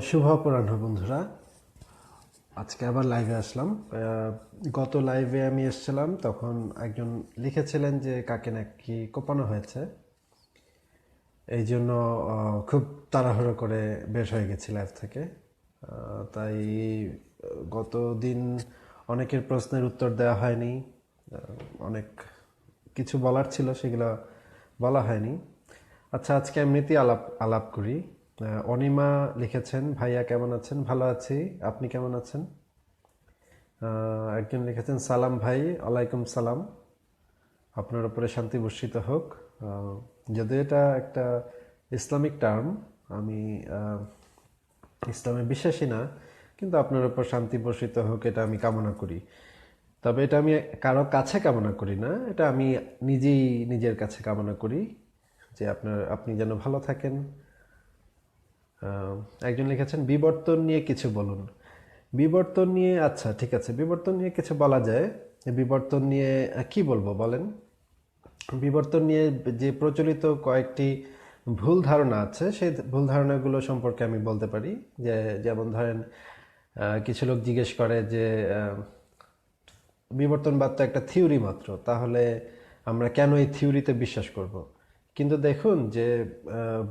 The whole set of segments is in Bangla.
শুভ অপরাহ্ন বন্ধুরা। আজকে আবার লাইভে আসলাম। গত লাইভে আমি এসেছিলাম, তখন একজন লিখেছিলেন যে কাকে নাকি কোপানো হয়েছে, এই জন্য খুব তাড়াহুড়ো করে বের হয়ে গেছি লাইভ থেকে। তাই গত দিন অনেকের প্রশ্নের উত্তর দেওয়া হয়নি, অনেক কিছু বলার ছিল সেগুলো বলা হয়নি। আচ্ছা, আজকে এমনিতেই আলাপ আলাপ করি। অনিমা লিখেছেন, ভাইয়া কেমন আছেন? ভালো আছি, আপনি কেমন আছেন? একজন লিখেছেন, সালাম ভাই। ওয়ালাইকুম সালাম, আপনার উপরে শান্তি বর্ষিত হোক। যদিও এটা একটা ইসলামিক টার্ম, আমি ইসলামে বিশ্বাসী না, কিন্তু আপনার উপর শান্তি বর্ষিত হোক এটা আমি কামনা করি। তবে এটা আমি কারো কাছে কামনা করি না, এটা আমি নিজেই নিজের কাছে কামনা করি যে আপনি যেন ভালো থাকেন। একজন লিখেছেন, বিবর্তন নিয়ে কিছু বলুন। বিবর্তন নিয়ে, আচ্ছা ঠিক আছে, বিবর্তন নিয়ে কিছু বলা যায়। বিবর্তন নিয়ে কি বলবো বলেন? বিবর্তন নিয়ে যে প্রচলিত কয়েকটি ভুল ধারণা আছে, সেই ভুল ধারণাগুলো সম্পর্কে আমি বলতে পারি। যেমন ধরেন, কিছু লোক জিজ্ঞেস করে যে বিবর্তনবাদ তো একটা থিওরি মাত্র, তাহলে আমরা কেন এই থিওরিতে বিশ্বাস করব? কিন্তু দেখুন যে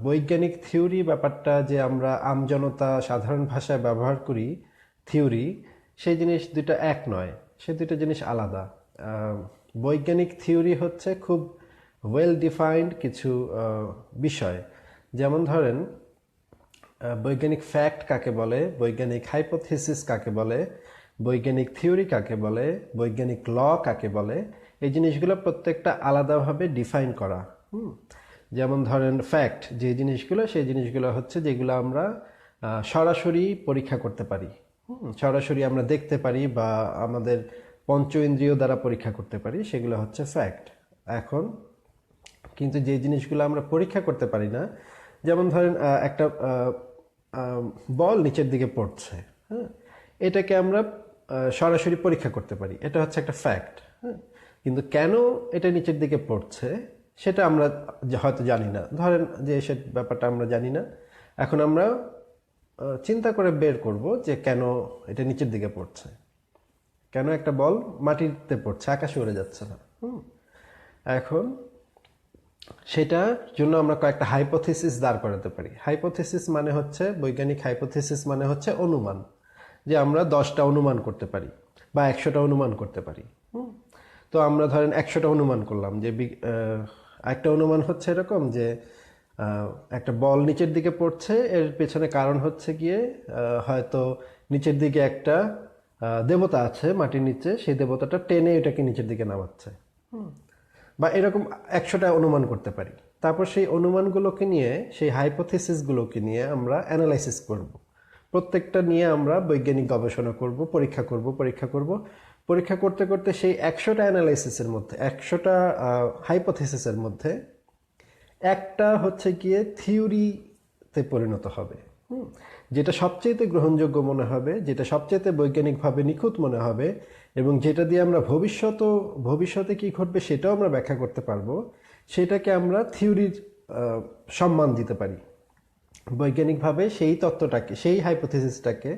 বৈজ্ঞানিক থিওরি ব্যাপারটা যে আমরা আমজনতা সাধারণ ভাষায় ব্যবহার করি থিওরি, সেই জিনিস দুটো এক নয়, সে দুটো জিনিস আলাদা। বৈজ্ঞানিক থিওরি হচ্ছে খুব ওয়েল ডিফাইন্ড কিছু বিষয়। যেমন ধরেন, বৈজ্ঞানিক ফ্যাক্ট কাকে বলে, বৈজ্ঞানিক হাইপোথিসিস কাকে বলে, বৈজ্ঞানিক থিওরি কাকে বলে, বৈজ্ঞানিক ল কাকে বলে, এই জিনিসগুলো প্রত্যেকটা আলাদাভাবে ডিফাইন করা। যেমন ধরেন ফ্যাক্ট যে জিনিসগুলো, সেই জিনিসগুলো হচ্ছে যেগুলো আমরা সরাসরি পরীক্ষা করতে পারি, সরাসরি আমরা দেখতে পারি বা আমাদের পঞ্চ ইন্দ্রিয় দ্বারা পরীক্ষা করতে পারি, সেগুলো হচ্ছে ফ্যাক্ট। এখন কিন্তু যে জিনিসগুলো আমরা পরীক্ষা করতে পারি না, যেমন ধরেন একটা বল নিচের দিকে পড়ছে, হ্যাঁ, এটাকে আমরা সরাসরি পরীক্ষা করতে পারি, এটা হচ্ছে একটা ফ্যাক্ট। হ্যাঁ, কিন্তু কেন এটা নিচের দিকে পড়ছে সেটা আমরা হয়তো জানি না। ধরেন যে সে ব্যাপারটা আমরা জানি না, এখন আমরা চিন্তা করে বের করব যে কেন এটা নিচের দিকে পড়ছে, কেন একটা বল মাটিতে পড়ছে, আকাশে উড়ে যাচ্ছে না। এখন সেটার জন্য আমরা কয়েকটা হাইপোথিসিস দাঁড় করাতে পারি। হাইপোথিসিস মানে হচ্ছে, বৈজ্ঞানিক হাইপোথিসিস মানে হচ্ছে অনুমান, যে আমরা 10টা অনুমান করতে পারি বা 100টা অনুমান করতে পারি। তো আমরা ধরেন 100টা অনুমান করলাম, যে একটা অনুমান হচ্ছে এরকম যে একটা বল নিচের দিকে পড়ছে, এর পেছনে কারণ হচ্ছে গিয়ে হয়তো নিচের দিকে একটা দেবতা আছে মাটির নিচে, সেই দেবতাটা টেনে এটাকে নিচের দিকে নামাচ্ছে, বা এরকম 100টা অনুমান করতে পারি। তারপর সেই অনুমানগুলোকে নিয়ে, সেই হাইপোথিসিসগুলোকে নিয়ে আমরা অ্যানালাইসিস করব। প্রত্যেকটা নিয়ে আমরা বৈজ্ঞানিক গবেষণা করব, পরীক্ষা করব, পরীক্ষা করতে করতে সেই 100টা অ্যানালাইসিসের মধ্যে, 100টা হাইপোথিসিসের মধ্যে একটা হচ্ছে গিয়ে থিওরিতে পরিণত হবে, যেটা সবচেয়ে গ্রহণযোগ্য মনে হবে, যেটা সবচেয়ে বৈজ্ঞানিকভাবে নিখুঁত মনে হবে, এবং যেটা দিয়ে আমরা ভবিষ্যতে কি ঘটবে সেটাও আমরা ব্যাখ্যা করতে পারবো, সেটাকে আমরা থিওরির সম্মান দিতে পারি। বৈজ্ঞানিকভাবে সেই তত্ত্বটাকে, সেই হাইপোথিসিসটাকে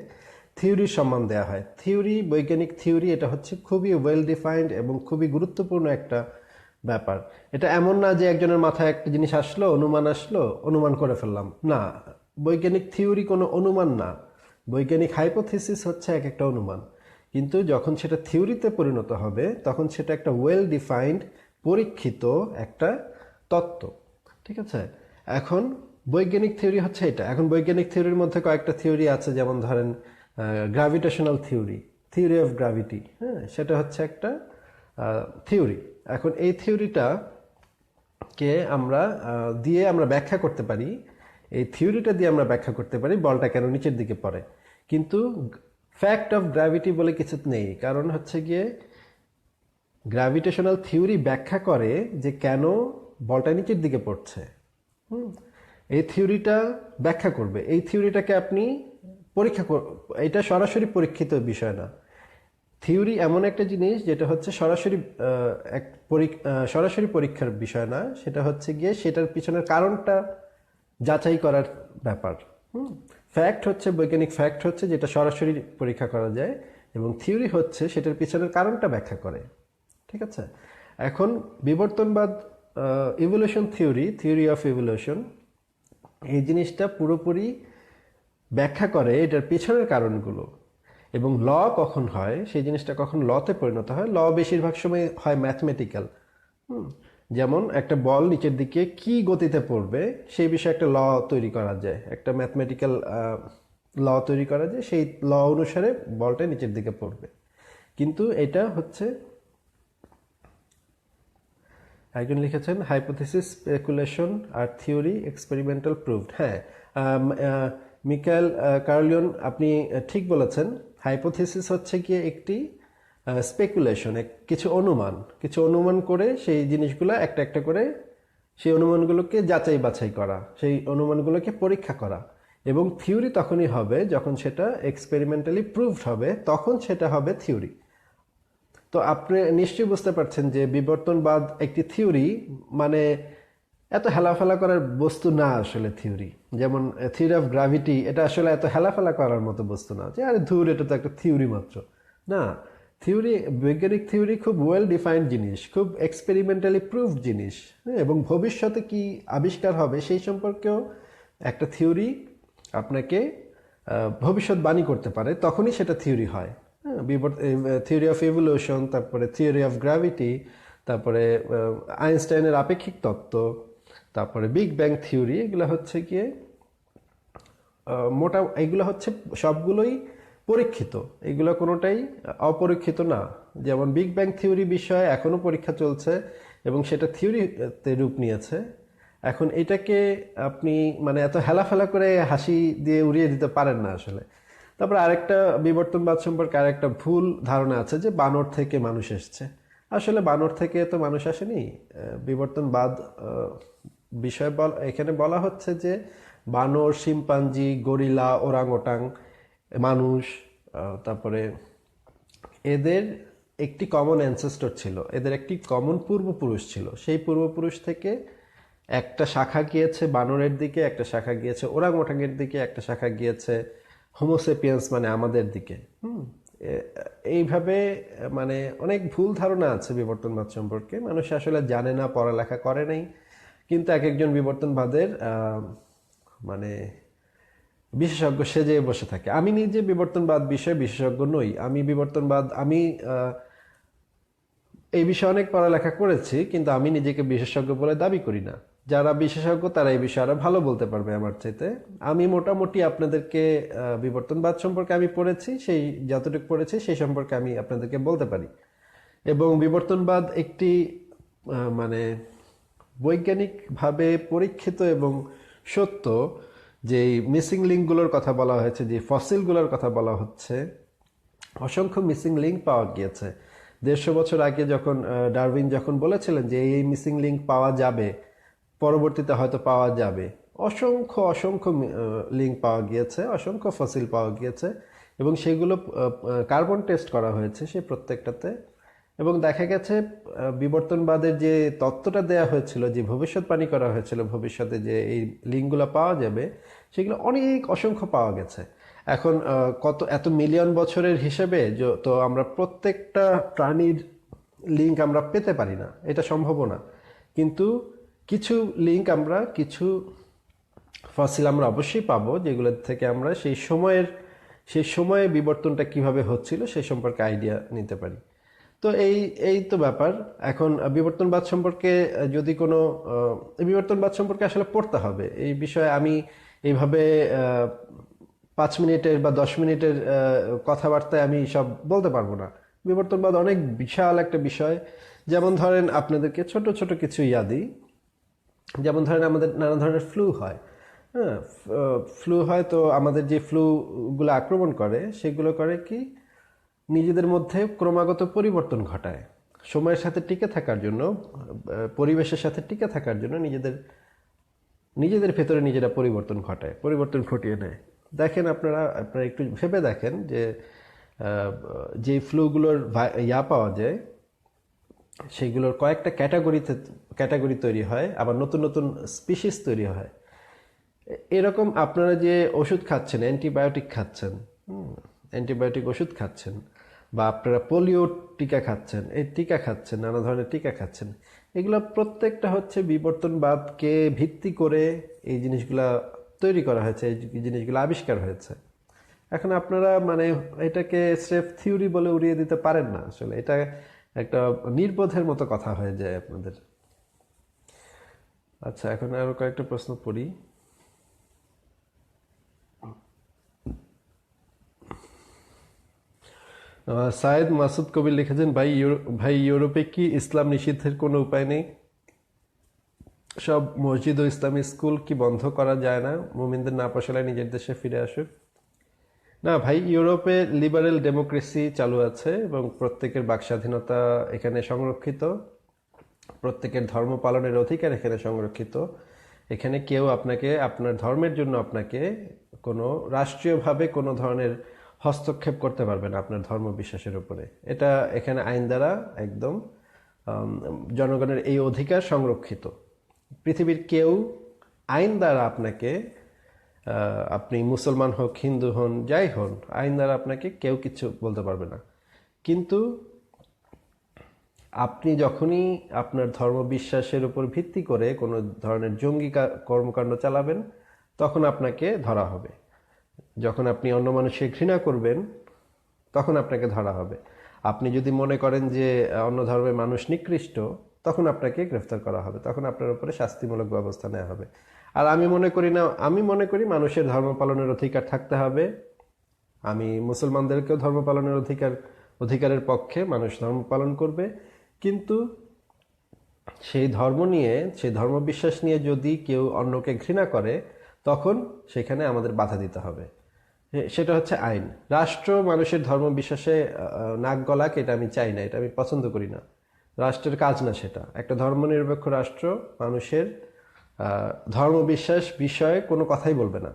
থিওরির সম্মান দেওয়া হয়। থিওরি, বৈজ্ঞানিক থিওরি, এটা হচ্ছে খুবই ওয়েল ডিফাইন্ড এবং খুবই গুরুত্বপূর্ণ একটা ব্যাপার। এটা এমন না যে একজনের মাথায় একটা জিনিস আসলো, অনুমান করে ফেললাম, না। বৈজ্ঞানিক থিওরি কোনো অনুমান না, বৈজ্ঞানিক হাইপোথিসিস হচ্ছে এক একটা অনুমান। কিন্তু যখন সেটা থিওরিতে পরিণত হবে, তখন সেটা একটা ওয়েল ডিফাইন্ড, পরীক্ষিত একটা তত্ত্ব। ঠিক আছে? এখন বৈজ্ঞানিক থিওরি হচ্ছে এটা। এখন বৈজ্ঞানিক থিওরির মধ্যে কয়েকটা থিওরি আছে, যেমন ধরেন gravitational theory, theory of gravity, হ্যাঁ, সেটা হচ্ছে একটা থিওরি। এখন এই থিওরিটাকে আমরা ব্যাখ্যা করতে পারি, এই থিওরিটা দিয়ে আমরা ব্যাখ্যা করতে পারি বলটা কেন নিচের দিকে পড়ে। কিন্তু ফ্যাক্ট অফ গ্র্যাভিটি বলে কিছু নেই, কারণ হচ্ছে গিয়ে গ্র্যাভিটেশনাল থিওরি ব্যাখ্যা করে যে কেন বলটা নিচের দিকে পড়ছে। এই থিওরিটা ব্যাখ্যা করবে, এই থিওরিটাকে আপনি এটা সরাসরি পরীক্ষিত বিষয় না। থিওরি এমন একটা জিনিস যেটা হচ্ছে সরাসরি পরীক্ষার বিষয় না, সেটা হচ্ছে গিয়ে সেটার পিছনের কারণটা যাচাই করার ব্যাপার। ফ্যাক্ট হচ্ছে, বৈজ্ঞানিক ফ্যাক্ট হচ্ছে যেটা সরাসরি পরীক্ষা করা যায়, এবং থিওরি হচ্ছে সেটার পিছনের কারণটা ব্যাখ্যা করে। ঠিক আছে? এখন বিবর্তনবাদ, evolution theory, theory of evolution, এই জিনিসটা পুরোপুরি ব্যাখ্যা করে এটার পিছনের কারণগুলো। এবং ল কখন হয়, সেই জিনিসটা কখন লতে পরিণত হয়, ল বেশিরভাগ সময় হয় ম্যাথমেটিক্যাল। যেমন একটা বল নিচের দিকে কি গতিতে পড়বে সেই বিষয়ে একটা ল তৈরি করা যায়, একটা ম্যাথমেটিক্যাল ল তৈরি করা যায়, সেই ল অনুসারে বলটা নিচের দিকে পড়বে। কিন্তু এটা হচ্ছে, একজন লিখেছেন হাইপোথিসিস, স্পেকুলেশন আর থিওরি, এক্সপেরিমেন্টাল প্রুভড। হ্যাঁ, মিকায়েল কার্লিয়ন, আপনি ঠিক বলেছেন। হাইপোথিসিস হচ্ছে কি একটি স্পেকুলেশন, কিছু অনুমান করে সেই জিনিসগুলো একটা একটা করে সেই অনুমানগুলোকে যাচাই বাছাই করা, সেই অনুমানগুলোকে পরীক্ষা করা। এবং থিওরি তখনই হবে যখন সেটা এক্সপেরিমেন্টালি প্রুভড হবে, তখন সেটা হবে থিওরি। তো আপনি নিশ্চয়ই বুঝতে পারছেন যে বিবর্তনবাদ একটি থিওরি, মানে এত হেলাফেলা করার বস্তু না আসলে থিওরি। যেমন থিওরি অফ গ্র্যাভিটি, এটা আসলে এত হেলাফেলা করার মতো বস্তু না যে আরে ধুর এটা তো একটা থিওরি মাত্র। না, থিওরি, বৈজ্ঞানিক থিওরি খুব ওয়েল ডিফাইন্ড জিনিস, খুব এক্সপেরিমেন্টালি প্রুভড জিনিস। এবং ভবিষ্যতে কি আবিষ্কার হবে সেই সম্পর্কেও একটা থিওরি আপনাকে ভবিষ্যৎবাণী করতে পারে, তখনই সেটা থিওরি হয়। থিওরি অফ ইভলিউশন, তারপরে থিওরি অফ গ্র্যাভিটি, তারপরে আইনস্টাইনের আপেক্ষিক তত্ত্ব, তারপরে বিগ ব্যাং থিওরি, এগুলো হচ্ছে গিয়ে এগুলো হচ্ছে সবগুলোই পরীক্ষিত, এগুলো কোনোটাই অপরীক্ষিত না। যেমন বিগ ব্যাং থিওরি বিষয়ে এখনো পরীক্ষা চলছে এবং সেটা থিওরিতে রূপ নিয়েছে। এখন এটাকে আপনি মানে এত হেলাফেলা করে হাসি দিয়ে উড়িয়ে দিতে পারেন না আসলে। তারপর আরেকটা বিবর্তনবাদ সম্পর্কে আরেকটা ভুল ধারণা আছে যে বানর থেকে মানুষ এসছে। আসলে বানর থেকে তো মানুষ আসেনি। বিবর্তনবাদ বিষয় এখানে বলা হচ্ছে যে বানর, শিম্পাঞ্জি, গরিলা, ওরাংওটাং, মানুষ, তারপরে এদের একটি কমন অ্যানসেস্টর ছিল, এদের একটি কমন পূর্বপুরুষ ছিল। সেই পূর্বপুরুষ থেকে একটা শাখা গিয়েছে বানরের দিকে, একটা শাখা গিয়েছে ওরাংওটাংয়ের দিকে, একটা শাখা গিয়েছে হোমোসেপিয়েন্স মানে আমাদের দিকে। এইভাবে মানে অনেক ভুল ধারণা আছে বিবর্তনবাদ সম্পর্কে, মানুষ আসলে জানে না, পড়ালেখা করে নাই। কিন্তু এক একজন বিবর্তনবাদের মানে বিশেষজ্ঞ সেজে বসে থাকে। আমি নিজে বিবর্তনবাদ বিষয়ে বিশেষজ্ঞ নই। আমি এই বিষয়ে অনেক পড়ালেখা করেছি, কিন্তু আমি নিজেকে বিশেষজ্ঞ বলে দাবি করি না। যারা বিশেষজ্ঞ তারা এই বিষয়ে আরো ভালো বলতে পারবে আমার চাইতে। আমি মোটামুটি আপনাদেরকে বিবর্তনবাদ সম্পর্কে আমি পড়েছি, সেই যতটুকু পড়েছি সেই সম্পর্কে আমি আপনাদেরকে বলতে পারি। এবং বিবর্তনবাদ একটি মানে বৈজ্ঞানিকভাবে পরীক্ষিত এবং সত্য, যে মিসিং লিঙ্কগুলোর কথা বলা হয়েছে, যে ফসিলগুলোর কথা বলা হচ্ছে, অসংখ্য মিসিং লিঙ্ক পাওয়া গিয়েছে। 150 বছর আগে যখন ডারউইন যখন বলেছিলেন যে এই মিসিং লিঙ্ক পাওয়া যাবে, পরবর্তীতে হয়তো পাওয়া যাবে, অসংখ্য অসংখ্য লিঙ্ক পাওয়া গিয়েছে, অসংখ্য ফসিল পাওয়া গিয়েছে, এবং সেগুলো কার্বন টেস্ট করা হয়েছে সেই প্রত্যেকটাতে। এবং দেখা গেছে বিবর্তনবাদের যে তত্ত্বটা দেয়া হয়েছিল, যে ভবিষ্যৎবাণী করা হয়েছিল ভবিষ্যতে যে এই লিঙ্কগুলো পাওয়া যাবে, সেগুলো অনেক অসংখ্য পাওয়া গেছে। এখন এত মিলিয়ন বছরের হিসেবে তো আমরা প্রত্যেকটা প্রাণীর লিঙ্ক আমরা পেতে পারি না, এটা সম্ভব না। কিন্তু কিছু লিঙ্ক আমরা, কিছু ফসিল আমরা অবশ্যই পাবো, যেগুলো থেকে আমরা সেই সময়ে বিবর্তনটা কিভাবে হচ্ছিল সেই সম্পর্কে আইডিয়া নিতে পারি। তো এই তো ব্যাপার। এখন বিবর্তনবাদ সম্পর্কে যদি কোনো বিবর্তনবাদ সম্পর্কে আসলে পড়তে হবে। এই বিষয়ে আমি এইভাবে 5 মিনিটের বা 10 মিনিটের কথাবার্তায় আমি সব বলতে পারবো না। বিবর্তনবাদ অনেক বিশাল একটা বিষয়। যেমন ধরেন আপনাদেরকে ছোট ছোট কিছু দিই। যেমন ধরেন আমাদের নানা ধরনের ফ্লু হয়। হ্যাঁ, ফ্লু হয়, তো আমাদের যে ফ্লুগুলো আক্রমণ করে সেগুলো করে কি নিজেদের মধ্যে ক্রমাগত পরিবর্তন ঘটায়, সময়ের সাথে টিকে থাকার জন্য, পরিবেশের সাথে টিকে থাকার জন্য নিজেদের ভেতরে নিজেরা পরিবর্তন ঘটিয়ে নেয়। দেখেন আপনারা একটু ভেবে দেখেন যে ফ্লুগুলোর পাওয়া যায়, সেগুলোর কয়েকটা ক্যাটাগরি তৈরি হয়, আবার নতুন নতুন স্পিসিস তৈরি হয়। এরকম আপনারা যে ওষুধ খাচ্ছেন, অ্যান্টিবায়োটিক খাচ্ছেন, অ্যান্টিবায়োটিক ওষুধ খাচ্ছেন, বা আপনারা পোলিও টিকা খাচ্ছেন, এই টিকা খাচ্ছেন, নানা ধরনের টিকা খাচ্ছেন, এগুলো প্রত্যেকটা হচ্ছে বিবর্তনবাদকে ভিত্তি করে এই জিনিসগুলা তৈরি করা হয়েছে, এই জিনিসগুলো আবিষ্কার হয়েছে। এখন আপনারা মানে এটাকে স্রেফ থিওরি বলে উড়িয়ে দিতে পারেন না। আসলে এটা একটা নির্বোধের মতো কথা হয়ে যায় আপনাদের। আচ্ছা, এখন আরো কয়েকটা প্রশ্ন পড়ি। সায়েদ মাসুদ কবির লিখেছেন, ভাই ইউরোপে কি ইসলাম নিষিদ্ধের কোনো উপায় নেই? সব মসজিদ ও ইসলামী স্কুল কি বন্ধ করা যায় না? মুমিনদের না পোষালে নিজের দেশে ফিরে আসুক। না ভাই, ইউরোপে লিবারেল ডেমোক্রেসি চালু আছে এবং প্রত্যেকের বাক স্বাধীনতা এখানে সংরক্ষিত, প্রত্যেকের ধর্ম পালনের অধিকার এখানে সংরক্ষিত। এখানে কেউ আপনাকে আপনার ধর্মের জন্য আপনাকে কোনো রাষ্ট্রীয়ভাবে কোনো ধরনের হস্তক্ষেপ করতে পারবে না আপনার ধর্ম বিশ্বাসের উপরে। এটা এখানে আইন দ্বারা একদম জনগণের এই অধিকার সংরক্ষিত। পৃথিবীর কেউ আইন দ্বারা আপনাকে, আপনি মুসলমান হোক, হিন্দু হন, যাই হন, আইন দ্বারা আপনাকে কেউ কিছু বলতে পারবে না। কিন্তু আপনি যখনই আপনার ধর্ম বিশ্বাসের উপর ভিত্তি করে কোনো ধরনের জঙ্গি কর্মকাণ্ড চালাবেন, তখন আপনাকে ধরা হবে। যখন আপনি অন্য মানুষকে ঘৃণা করবেন, তখন আপনাকে ধরা হবে। আপনি যদি মনে করেন যে অন্য ধর্মের মানুষ নিকৃষ্ট, তখন আপনাকে গ্রেফতার করা হবে, তখন আপনার উপরে শাস্তিমূলক ব্যবস্থা নেওয়া হবে। আর আমি মনে করি মানুষের ধর্ম পালনের অধিকার থাকতে হবে। আমি মুসলমানদেরকেও ধর্ম পালনের অধিকারের পক্ষে, মানুষ ধর্ম পালন করবে, কিন্তু সেই ধর্ম বিশ্বাস নিয়ে যদি কেউ অন্যকে ঘৃণা করে, তখন সেখানে আমাদের বাধা দিতে হবে। সেটা হচ্ছে আইন। রাষ্ট্র মানুষের ধর্ম বিশ্বাসে নাক গলাক, এটা আমি চাই না, এটা আমি পছন্দ করি না। রাষ্ট্রের কাজ না সেটা। একটা ধর্মনিরপেক্ষ রাষ্ট্র মানুষের ধর্মবিশ্বাস বিষয়ে কোনো কথাই বলবে না,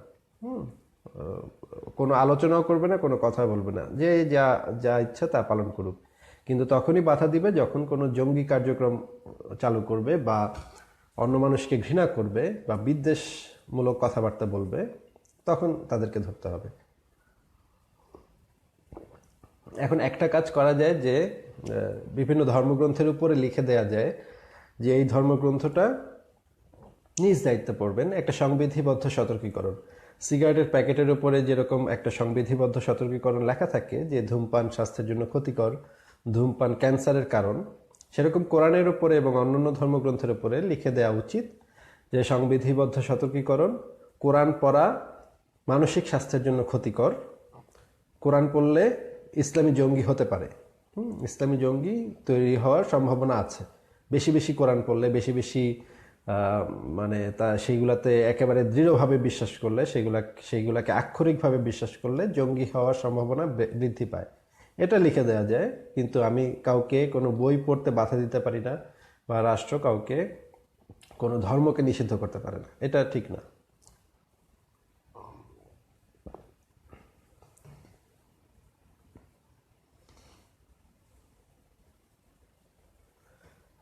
কোনো আলোচনাও করবে না, কোনো কথা বলবে না, যে যা যা ইচ্ছা তা পালন করুক। কিন্তু তখনই বাধা দিবে যখন কোনো জঙ্গি কার্যক্রম চালু করবে, বা অন্য মানুষকে ঘৃণা করবে, বা বিদ্বেষমূলক কথাবার্তা বলবে, তখন তাদেরকে ধরতে হবে। এখন একটা কাজ করা যায় যে বিভিন্ন ধর্মগ্রন্থের উপরে লিখে দেয়া যায় যে এই ধর্মগ্রন্থটা নিজ দায়িত্বে পড়বেন, একটা সংবিধিবদ্ধ সতর্কীকরণ। সিগারেটের প্যাকেটের উপরে যেরকম একটা সংবিধিবদ্ধ সতর্কীকরণ লেখা থাকে যে ধূমপান স্বাস্থ্যের জন্য ক্ষতিকর, ধূমপান ক্যান্সারের কারণ, সেরকম কোরআনের উপরে এবং অন্যান্য ধর্মগ্রন্থের উপরে লিখে দেওয়া উচিত যে সংবিধিবদ্ধ সতর্কীকরণ, কোরআন পড়া মানসিক স্বাস্থ্যের জন্য ক্ষতিকর, কোরআন পড়লে ইসলামী জঙ্গি হতে পারে, ইসলামী জঙ্গি তৈরি হওয়ার সম্ভাবনা আছে। বেশি বেশি কোরআন পড়লে, বেশি বেশি মানে সেইগুলাতে একেবারে দৃঢ়ভাবে বিশ্বাস করলে, সেইগুলাকে আক্ষরিকভাবে বিশ্বাস করলে জঙ্গি হওয়ার সম্ভাবনা বৃদ্ধি পায়। এটা লিখে দেওয়া যায়, কিন্তু আমি কাউকে কোনো বই পড়তে বাধা দিতে পারি না, বা রাষ্ট্র কাউকে কোনো ধর্মকে নিষিদ্ধ করতে পারে না। এটা ঠিক না।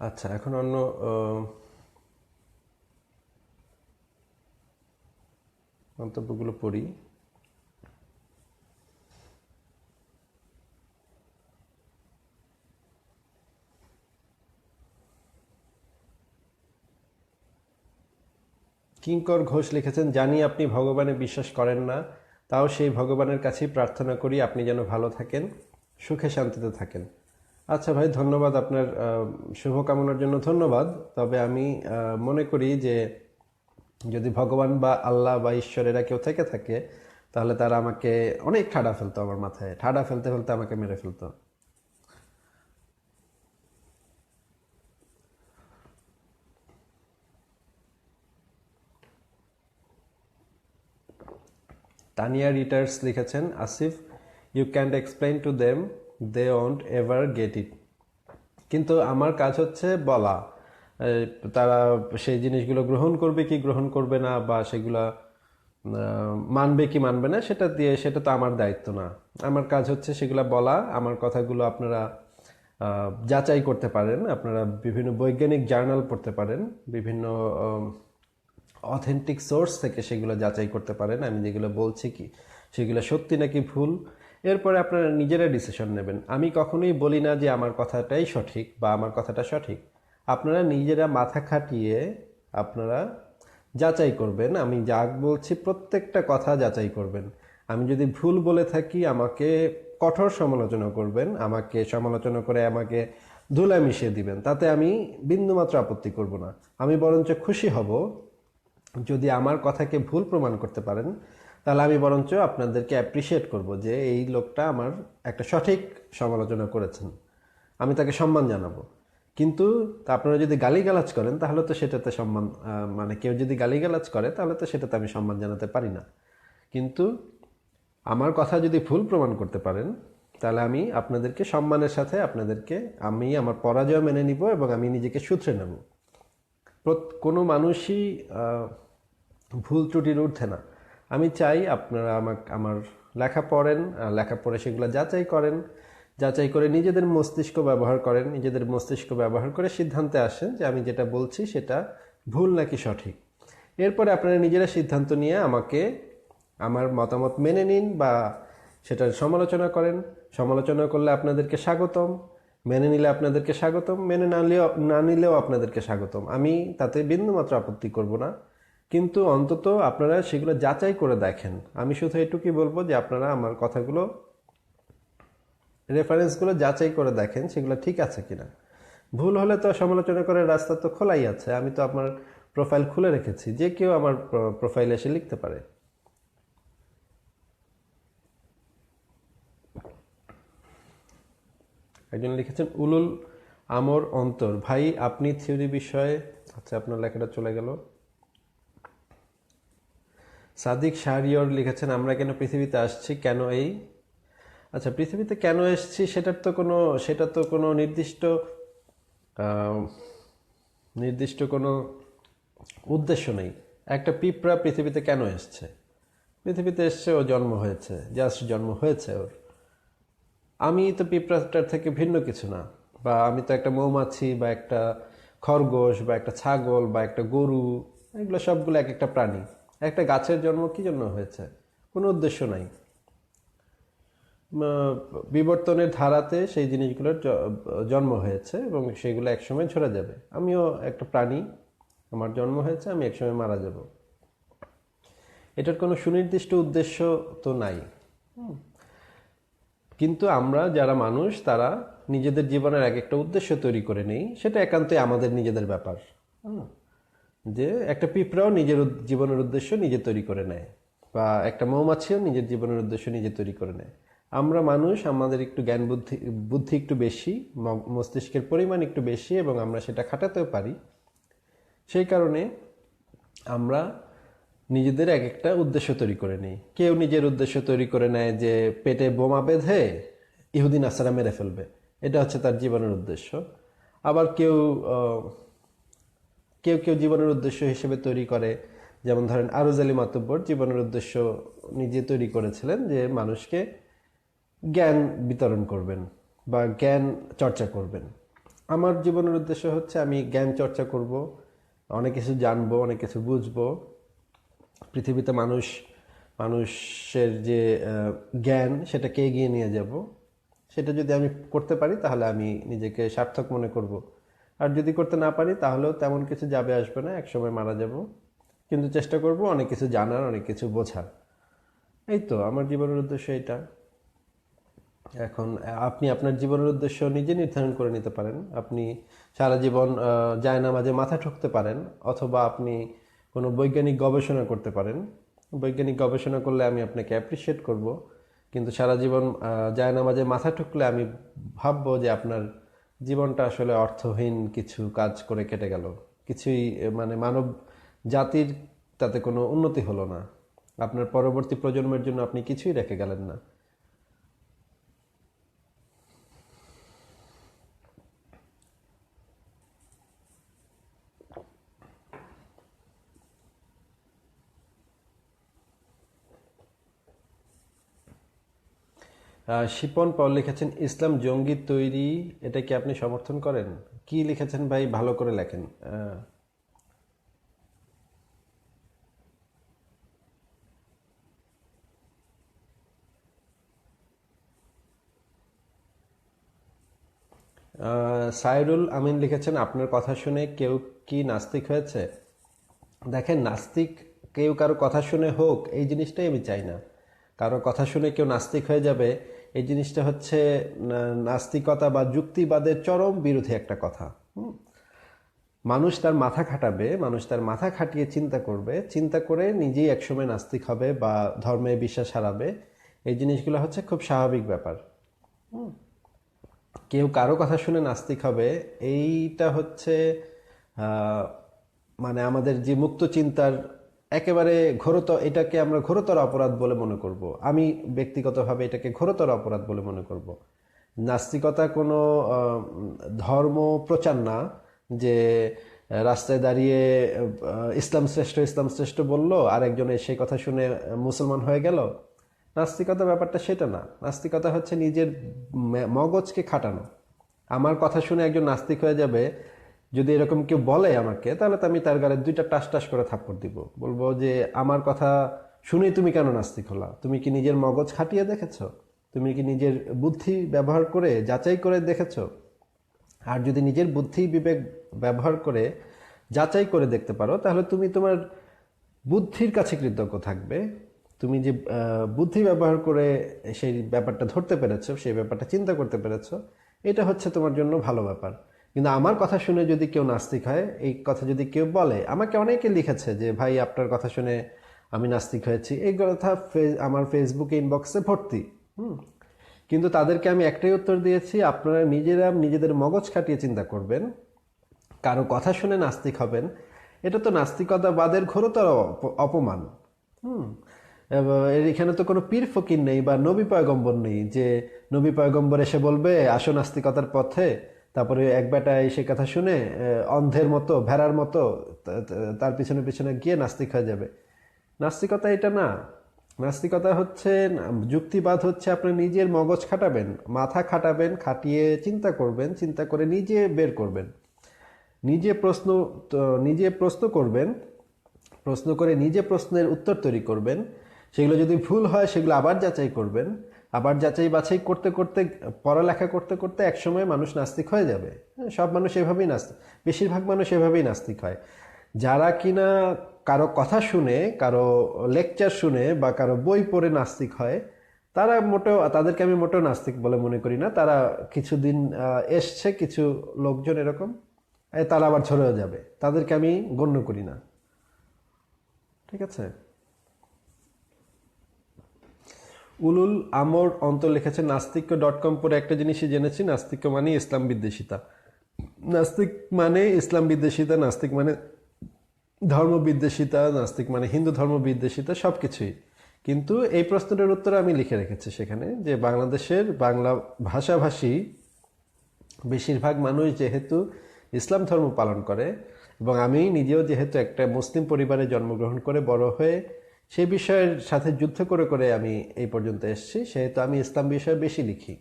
আচ্ছা, এখন অন্য মন্তব্যগুলো পড়ি। কিঙ্কর ঘোষ লিখেছেন, জানি আপনি ভগবানে বিশ্বাস করেন না, তাও সেই ভগবানের কাছেই প্রার্থনা করি আপনি যেন ভালো থাকেন, সুখে শান্তিতে থাকেন। আচ্ছা ভাই, ধন্যবাদ, আপনার শুভকামনার জন্য ধন্যবাদ। তবে আমি মনে করি যে যদি ভগবান বা আল্লাহ বা ঈশ্বরেরা কেউ থেকে থাকে, তাহলে তারা আমাকে অনেক ঠাডা ফেলতো, আমার মাথায় ঠাডা ফেলতে ফেলতে আমাকে মেরে ফেলতো। তানিয়া রিটার্স লিখেছেন, Asif, you can't explain to them, they won't ever get it. কিন্তু আমার কাজ হচ্ছে বলা, তারা সেই জিনিসগুলো গ্রহণ করবে কি গ্রহণ করবে না, বা সেগুলা মানবে কি মানবে না, সেটা তো আমার দায়িত্ব না। আমার কাজ হচ্ছে সেগুলা বলা। আমার কথাগুলো আপনারা যাচাই করতে পারেন, আপনারা বিভিন্ন বৈজ্ঞানিক জার্নাল পড়তে পারেন, বিভিন্ন অথেন্টিক সোর্স থেকে সেগুলো যাচাই করতে পারেন আমি যেগুলো বলছি কি সেগুলো সত্যি নাকি ভুল। এরপরে আপনারা নিজেরা ডিসিশন নেবেন। আমি কখনোই বলি না যে আমার কথাটাই সঠিক বা আমার কথাটা সঠিক। আপনারা নিজেরা মাথা খাটিয়ে আপনারা যাচাই করবেন। আমি যা বলছি প্রত্যেকটা কথা যাচাই করবেন। আমি যদি ভুল বলে থাকি আমাকে কঠোর সমালোচনা করবেন, আমাকে সমালোচনা করে আমাকে ধুলায় মিশিয়ে দিবেন, তাতে আমি বিন্দুমাত্র আপত্তি করব না। আমি বরঞ্চ খুশি হব যদি আমার কথাকে ভুল প্রমাণ করতে পারেন। তাহলে আমি বরঞ্চ আপনাদেরকে অ্যাপ্রিসিয়েট করব যে এই লোকটা আমার একটা সঠিক সমালোচনা করেছেন, আমি তাকে সম্মান জানাবো। কিন্তু আপনারা যদি গালিগালাজ করেন তাহলে তো সেটাতে সম্মান, মানে কেউ যদি গালিগালাজ করে তাহলে তো সেটাতে আমি সম্মান জানাতে পারি না। কিন্তু আমার কথা যদি ভুল প্রমাণ করতে পারেন তাহলে আমি আপনাদেরকে সম্মানের সাথে আমি আমার পরাজয় মেনে নিব এবং আমি নিজেকে শুধরে নেব। কোনো মানুষই ভুল ত্রুটির ঊর্ধ্বে না। আমি চাই আপনারা আমার লেখা পড়েন, লেখা পড়ে সেগুলো যাচাই করেন, যাচাই করে নিজেদের মস্তিষ্ক ব্যবহার করেন, নিজেদের মস্তিষ্ক ব্যবহার করে সিদ্ধান্তে আসেন যে আমি যেটা বলছি সেটা ভুল নাকি সঠিক। এরপরে আপনারা নিজেরা সিদ্ধান্ত নিয়ে আমাকে আমার মতামত মেনে নিন বা সেটার সমালোচনা করেন। সমালোচনা করলে আপনাদেরকে স্বাগতম, মেনে নিলে আপনাদেরকে স্বাগতম, মেনে না নিলেও আপনাদেরকে স্বাগতম। আমি তাতে বিন্দুমাত্র আপত্তি করব না। কিন্তু অন্তত আপনারা সেগুলো যাচাই করে দেখেন। আমি শুধু এটুকুই বলবো যে আপনারা আমার কথাগুলো, রেফারেন্সগুলো যাচাই করে দেখেন সেগুলো ঠিক আছে কিনা। ভুল হলে তো সমালোচনা করার রাস্তা তো খোলাই আছে। আমি তো আমার প্রোফাইল খুলে রেখেছি, যে কেউ আমার প্রোফাইলে এসে লিখতে পারে। একজন লিখেছেন উলুল আমর অন্তর, ভাই আপনি থিওরি বিষয়ে, আচ্ছা আপনার লেখাটা চলে গেল। সাদিক শাহরিয়র লিখেছেন আমরা কেন পৃথিবীতে আসছি, কেন এই, আচ্ছা পৃথিবীতে কেন এসেছি সেটা তো কোনো নির্দিষ্ট কোনো উদ্দেশ্য নেই। একটা পিঁপড়া পৃথিবীতে কেন এসছে? পৃথিবীতে এসছে, ও জন্ম হয়েছে, জাস্ট জন্ম হয়েছে ওর। আমি তো পিঁপড়াটার থেকে ভিন্ন কিছু না, বা আমি তো একটা মৌমাছি বা একটা খরগোশ বা একটা ছাগল বা একটা গরু, এগুলো সবগুলো এক একটা প্রাণী। একটা গাছের জন্ম কি জন্য হয়েছে? কোনো উদ্দেশ্য নাই। বিবর্তনের ধারাতে সেই জিনিসগুলোর জন্ম হয়েছে এবং সেগুলো একসময় ঝরে যাবে। আমিও একটা প্রাণী, আমার জন্ম হয়েছে, আমি একসময় মারা যাব। এটার কোনো সুনির্দিষ্ট উদ্দেশ্য তো নাই। কিন্তু আমরা যারা মানুষ তারা নিজেদের জীবনের এক একটা উদ্দেশ্য তৈরি করে নেই, সেটা একান্তই আমাদের নিজেদের ব্যাপার। যে একটা পিঁপড়াও নিজের জীবনের উদ্দেশ্য নিজে তৈরি করে নেয়, বা একটা মৌমাছিও নিজের জীবনের উদ্দেশ্য নিজে তৈরি করে নেয়। আমরা মানুষ, আমাদের একটু জ্ঞান বুদ্ধি একটু বেশি, মস্তিষ্কের পরিমাণ একটু বেশি, এবং আমরা সেটা খাটাতেও পারি। সেই কারণে আমরা নিজেদের এক একটা উদ্দেশ্য তৈরি করে নিই। কেউ নিজের উদ্দেশ্য তৈরি করে নেয় যে পেটে বোমা বেঁধে ইহুদি নাসারা মেরে ফেলবে, এটা হচ্ছে তার জীবনের উদ্দেশ্য। আবার কেউ কেউ কেউ জীবনের উদ্দেশ্য হিসেবে তৈরি করে, যেমন ধরেন আরুজ আলী মাতুব্বর জীবনের উদ্দেশ্য নিজে তৈরি করেছিলেন যে মানুষকে জ্ঞান বিতরণ করবেন বা জ্ঞান চর্চা করবেন। আমার জীবনের উদ্দেশ্য হচ্ছে আমি জ্ঞান চর্চা করব, অনেক কিছু জানবো, অনেক কিছু বুঝবো। পৃথিবীতে মানুষের যে জ্ঞান সেটাকে এগিয়ে নিয়ে যাব। সেটা যদি আমি করতে পারি তাহলে আমি নিজেকে সার্থক মনে করব। আর যদি করতে না পারি তাহলেও তেমন কিছু যাবে আসবে না, একসময় মারা যাব। কিন্তু চেষ্টা করব অনেক কিছু জানার, অনেক কিছু বোঝার। এই তো আমার জীবনের উদ্দেশ্য এটা। এখন আপনি আপনার জীবনের উদ্দেশ্য নিজে নির্ধারণ করে নিতে পারেন। আপনি সারা জীবন জায়নামাজে মাথা ঠুকতে পারেন, অথবা আপনি কোনো বৈজ্ঞানিক গবেষণা করতে পারেন। বৈজ্ঞানিক গবেষণা করলে আমি আপনাকে অ্যাপ্রিসিয়েট করব, কিন্তু সারা জীবন জায়নামাজে মাথা ঠুকলে আমি ভাববো যে আপনার জীবনটা আসলে অর্থহীন কিছু কাজ করে কেটে গেল। কিছুই মানে মানব জাতির তাতে কোনো উন্নতি হলো না। আপনার পরবর্তী প্রজন্মের জন্য আপনি কিছুই রেখে গেলেন না। শিপন পল লিখেছেন ইসলাম জঙ্গি তৈরি, এটা কি আপনি সমর্থন করেন? কি লিখেছেন ভাই, ভালো করে লেখেন। সাইরুল আমিন লিখেছেন, আপনার কথা শুনে কেউ কি নাস্তিক হয়েছে? দেখেন, নাস্তিক কেউ কারো কথা শুনে হোক এই জিনিসটাই আমি চাই না। কারো কথা শুনে কেউ নাস্তিক হয়ে যাবে এই জিনিসটা হচ্ছে নাস্তিকতা বা যুক্তিবাদের চরম বিরোধী একটা কথা। মানুষ তার মাথা খাটাবে, মানুষ তার মাথা খাটিয়ে চিন্তা করবে, চিন্তা করে নিজেই একসময় নাস্তিক হবে বা ধর্মে বিশ্বাস হারাবে। এই জিনিসগুলো হচ্ছে খুব স্বাভাবিক ব্যাপার। কেউ কারো কথা শুনে নাস্তিক হবে এইটা হচ্ছে আহ, মানে আমাদের যে মুক্ত চিন্তার একেবারে ঘোরতর, এটাকে আমরা ঘোরতর অপরাধ বলে মনে করব। আমি ব্যক্তিগতভাবে এটাকে ঘোরতর অপরাধ বলে মনে করব। নাস্তিকতা কোনো ধর্ম প্রচার না যে রাস্তায় দাঁড়িয়ে ইসলাম শ্রেষ্ঠ বললো আর একজনে সেই কথা শুনে মুসলমান হয়ে গেল। নাস্তিকতা ব্যাপারটা সেটা না। নাস্তিকতা হচ্ছে নিজের মগজকে খাটানো। আমার কথা শুনে একজন নাস্তিক হয়ে যাবে যদি এরকম কেউ বলে আমাকে, তাহলে তো আমি তার গালে দুইটা টাস টাস করে থাপ্পড় দিব, বলবো যে আমার কথা শুনেই তুমি কেন নাস্তিক হলা? তুমি কি নিজের মগজ খাটিয়ে দেখেছো? তুমি কি নিজের বুদ্ধি ব্যবহার করে যাচাই করে দেখেছো? আর যদি নিজের বুদ্ধি বিবেক ব্যবহার করে যাচাই করে দেখতে পারো, তাহলে তুমি তোমার বুদ্ধির কাছে কৃতজ্ঞ থাকবে। তুমি যে বুদ্ধি ব্যবহার করে সেই ব্যাপারটা ধরতে পেরেছো, সেই ব্যাপারটা চিন্তা করতে পেরেছো, এটা হচ্ছে তোমার জন্য ভালো ব্যাপার। কিন্তু আমার কথা শুনে যদি কেউ নাস্তিক হয়, এই কথা যদি কেউ বলে, আমাকে অনেকে লিখেছে যে ভাই আপনার কথা শুনে আমি নাস্তিক হয়েছি, এই কথা আমার ফেসবুকে ইনবক্সে ভর্তি। কিন্তু তাদেরকে আমি একটাই উত্তর দিয়েছি, আপনারা নিজেরা নিজেদের মগজ খাটিয়ে চিন্তা করবেন। কারো কথা শুনে নাস্তিক হবেন, এটা তো নাস্তিকতাবাদের ঘোরতর অপমান। হুম এখানে তো কোনো পীর ফকির নেই বা নবী পয়গম্বর নেই যে নবী পয়গম্বর এসে বলবে আসো নাস্তিকতার পথে, তারপরে এক বেটা সে কথা শুনে অন্ধের মতো ভেড়ার মতো তার পিছনে পিছনে গিয়ে নাস্তিক হয়ে যাবে। নাস্তিকতা এটা না। নাস্তিকতা হচ্ছে যুক্তিবাদ হচ্ছে আপনি নিজের মগজ খাটাবেন, মাথা খাটাবেন, খাটিয়ে চিন্তা করবেন, চিন্তা করে নিজে বের করবেন, নিজে প্রশ্ন নিজে প্রশ্ন করবেন, প্রশ্ন করে নিজে প্রশ্নের উত্তর তৈরি করবেন। সেগুলো যদি ভুল হয় সেগুলো আবার যাচাই করবেন, আবার যাচাই বাছাই করতে করতে পড়ালেখা করতে করতে একসময় মানুষ নাস্তিক হয়ে যাবে। সব মানুষ এভাবেই নাস্তিক, বেশিরভাগ মানুষ এভাবেই নাস্তিক হয়। যারা কিনা কারো কথা শুনে, কারো লেকচার শুনে বা কারো বই পড়ে নাস্তিক হয়, তারা মোটেও, তাদেরকে আমি মোটেও নাস্তিক বলে মনে করি না। তারা কিছুদিন এসছে, কিছু লোকজন এরকম, তারা আবার ঝরেও যাবে, তাদেরকে আমি গণ্য করি না। ঠিক আছে। উলুল আমর অন্তর লিখেছে, নাস্তিক্য.com পরে একটা জিনিসই জেনেছি, নাস্তিক্য মানে ইসলাম বিদ্বেষিতা। নাস্তিক মানে ইসলাম বিদ্বেষিতা, নাস্তিক মানে ধর্ম বিদ্বেষিতা, নাস্তিক মানে হিন্দু ধর্ম বিদ্বেষিতা, সব কিছুই। কিন্তু এই প্রশ্নটার উত্তর আমি লিখে রেখেছি সেখানে, যে বাংলাদেশের বাংলা ভাষাভাষী বেশিরভাগ মানুষ যেহেতু ইসলাম ধর্ম পালন করে, এবং আমি নিজেও যেহেতু একটা মুসলিম পরিবারে জন্মগ্রহণ করে বড় হয়ে সেই বিষয়ের সাথে যুদ্ধ করে করে আমি এই পর্যন্ত এসেছি, সেহেতু আমি ইসলাম বিষয়ে বেশি লিখি।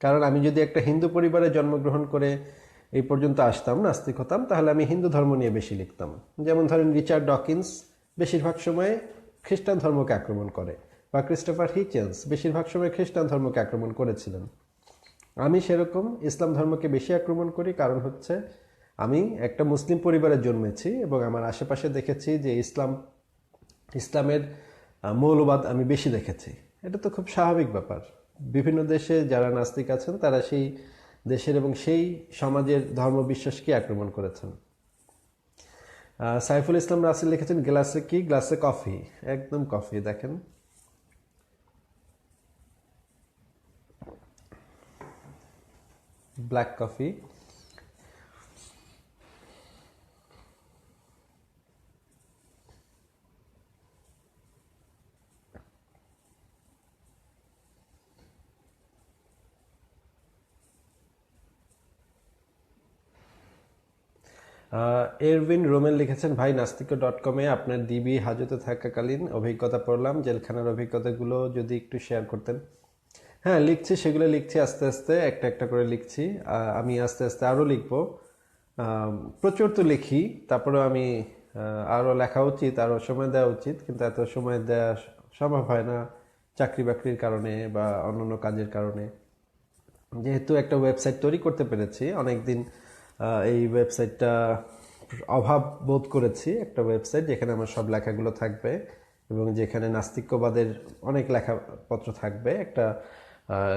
কারণ আমি যদি একটা হিন্দু পরিবারে জন্মগ্রহণ করে এই পর্যন্ত আসতাম, নাস্তিক হতাম, তাহলে আমি হিন্দু ধর্ম নিয়ে বেশি লিখতাম। যেমন ধরেন রিচার্ড ডকিন্স বেশিরভাগ সময় খ্রিস্টান ধর্মকে আক্রমণ করে, বা ক্রিস্টোফার হিচেন্স বেশিরভাগ সময় খ্রিস্টান ধর্মকে আক্রমণ করেছিলেন। আমি সেরকম ইসলাম ধর্মকে বেশি আক্রমণ করি, কারণ হচ্ছে আমি একটা মুসলিম পরিবারে জন্মেছি এবং আমার আশেপাশে দেখেছি যে ইসলামের মৌলবাদ আমি বেশি দেখেছি। এটা তো খুব স্বাভাবিক ব্যাপার। বিভিন্ন দেশে যারা নাস্তিক আছেন তারা সেই দেশের এবং সেই সমাজের ধর্মবিশ্বাসকে আক্রমণ করেছেন। সাইফুল ইসলাম রাসেল লিখেছেন, গ্লাসে কি? গ্লাসে কফি, একদম কফি। দেখেন, ব্ল্যাক কফি। এরভিন রোমেন লিখেছেন, ভাই নাস্তিক্য.com-এ আপনার দিবি হাজতে থাকাকালীন অভিজ্ঞতা পড়লাম, জেলখানার অভিজ্ঞতাগুলো যদি একটু শেয়ার করতেন। হ্যাঁ, লিখছি, সেগুলো লিখছি আস্তে আস্তে, একটা একটা করে লিখছি। আমি আস্তে আস্তে আরও লিখব। প্রচুর তো লিখি, তারপরেও আমি আরও লেখা উচিত, আরও সময় দেওয়া উচিত, কিন্তু এত সময় দেওয়া সম্ভব হয় না চাকরি বাকরির কারণে বা অন্যান্য কাজের কারণে। যেহেতু একটা ওয়েবসাইট তৈরি করতে পেরেছি অনেকদিন, এই ওয়েবসাইটটা অভাব বোধ করেছি, একটা ওয়েবসাইট যেখানে আমার সব লেখাগুলো থাকবে এবং যেখানে নাস্তিক্যবাদের অনেক লেখাপত্র থাকবে, একটা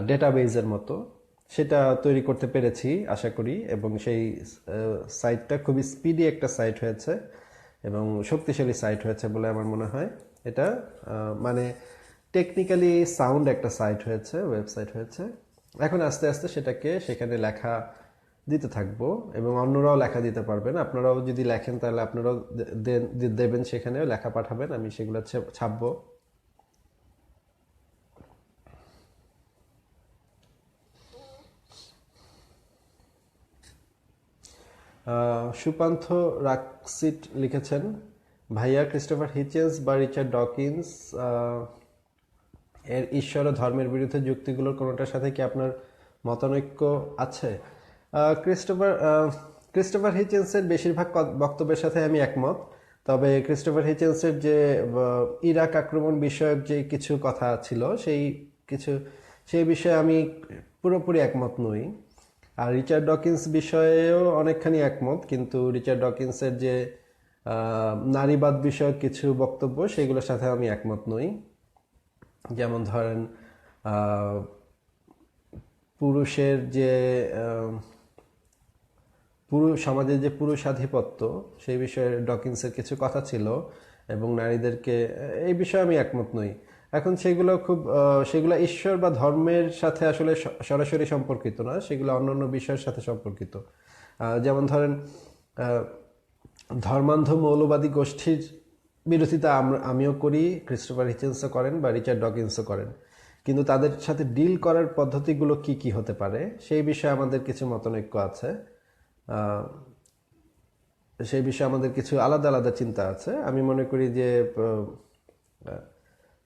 ডেটাবেজের মতো। সেটা তৈরি করতে পেরেছি আশা করি, এবং সেই সাইটটা খুবই স্পিডি একটা সাইট হয়েছে এবং শক্তিশালী সাইট হয়েছে বলে আমার মনে হয়। এটা মানে টেকনিক্যালি সাউন্ড একটা সাইট হয়েছে, ওয়েবসাইট হয়েছে। এখন আস্তে আস্তে সেটাকে সেখানে লেখা দিতে থাকবো এবং অন্যরাও লেখা দিতে পারবেন। আপনারাও যদি লেখেন তাহলে আপনারাও দেবেন, সেখানেও লেখা পাঠাবেন, আমি সেগুলো ছাপবো। সুপান্থ রাকসিট লিখেছেন, ভাইয়া ক্রিস্টোফার হিচেন্স বা রিচার্ড ডকিন্স এর ঈশ্বর ও ধর্মের বিরুদ্ধে যুক্তিগুলোর কোনোটার সাথে কি আপনার মতানৈক্য আছে? ক্রিস্টোফার হিচেন্সের বেশিরভাগ বক্তব্যের সাথে আমি একমত। তবে ক্রিস্টোফার হিচেন্সের যে ইরাক আক্রমণ বিষয়ক যে কিছু কথা ছিল, সেই বিষয়ে আমি পুরোপুরি একমত নই। আর রিচার্ড ডকিন্স বিষয়েও অনেকখানি একমত, কিন্তু রিচার্ড ডকিন্সের যে নারীবাদ বিষয়ক কিছু বক্তব্য, সেগুলোর সাথে আমি একমত নই। যেমন ধরেন পুরুষের যে সমাজের যে পুরুষাধিপত্য, সেই বিষয়ে ডকিন্সের কিছু কথা ছিল, এবং নারীদেরকে, এই বিষয়ে আমি একমত নই। এখন সেগুলো ঈশ্বর বা ধর্মের সাথে আসলে সরাসরি সম্পর্কিত না, সেগুলো অন্যান্য বিষয়ের সাথে সম্পর্কিত। যেমন ধরেন ধর্মান্ধ মৌলবাদী গোষ্ঠীর বিরোধিতা আমিও করি, ক্রিস্টোফার হিচেন্সও করেন বা রিচার্ড ডকিন্সও করেন, কিন্তু তাদের সাথে ডিল করার পদ্ধতিগুলো কি কি হতে পারে সেই বিষয়ে আমাদের কিছু মতানৈক্য আছে, সেই বিষয়ে আমাদের কিছু আলাদা আলাদা চিন্তা আছে। আমি মনে করি যে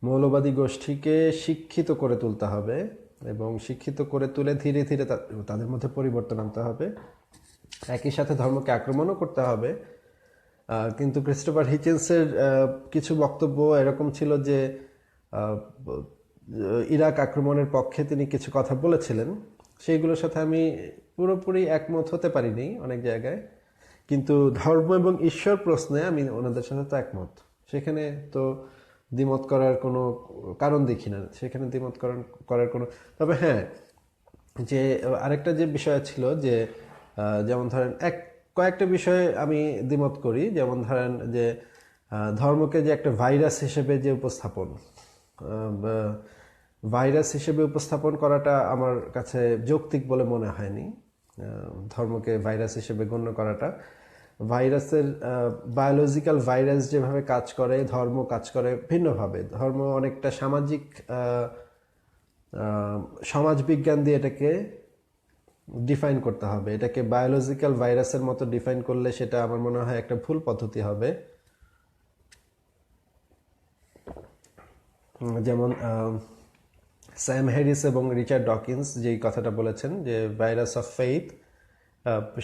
মৌলবাদী গোষ্ঠীকে শিক্ষিত করে তুলতে হবে এবং শিক্ষিত করে তুলে ধীরে ধীরে তাদের মধ্যে পরিবর্তন আনতে হবে, একই সাথে ধর্মকে আক্রমণও করতে হবে। কিন্তু ক্রিস্টোফার হিচেন্সের কিছু বক্তব্য এরকম ছিল যে ইরাক আক্রমণের পক্ষে তিনি কিছু কথা বলেছিলেন, সেইগুলোর সাথে আমি পুরোপুরি একমত হতে পারিনি অনেক জায়গায়। কিন্তু ধর্ম এবং ঈশ্বর প্রশ্নে আমি ওনাদের সাথে তো একমত, সেখানে তো দ্বিমত করার কোনো কারণ দেখি না, সেখানে দ্বিমত করার কোনো। তবে হ্যাঁ, যে আরেকটা যে বিষয় ছিল যে যেমন ধরেন কয়েকটা বিষয়ে আমি দ্বিমত করি। যেমন ধরেন যে ধর্মকে যে একটা ভাইরাস হিসেবে যে উপস্থাপন, ভাইরাস হিসেবে উপস্থাপন করাটা আমার কাছে যৌক্তিক বলে মনে হয়নি। ধর্মকে ভাইরাস হিসেবে গণ্য করাটা, ভাইরাসের বায়োলজিক্যাল ভাইরাস যেভাবে কাজ করে, ধর্ম কাজ করে ভিন্নভাবে। ধর্ম অনেকটা সমাজবিজ্ঞান দিয়ে এটাকে ডিফাইন করতে হবে। এটাকে বায়োলজিক্যাল ভাইরাসের মতো ডিফাইন করলে সেটা আমার মনে হয় একটা ভুল পদ্ধতি হবে। যেমন স্যাম হ্যারিস এবং রিচার্ড ডকিন্স যেই কথাটা বলেছেন যে ভাইরাস অফ ফেইথ,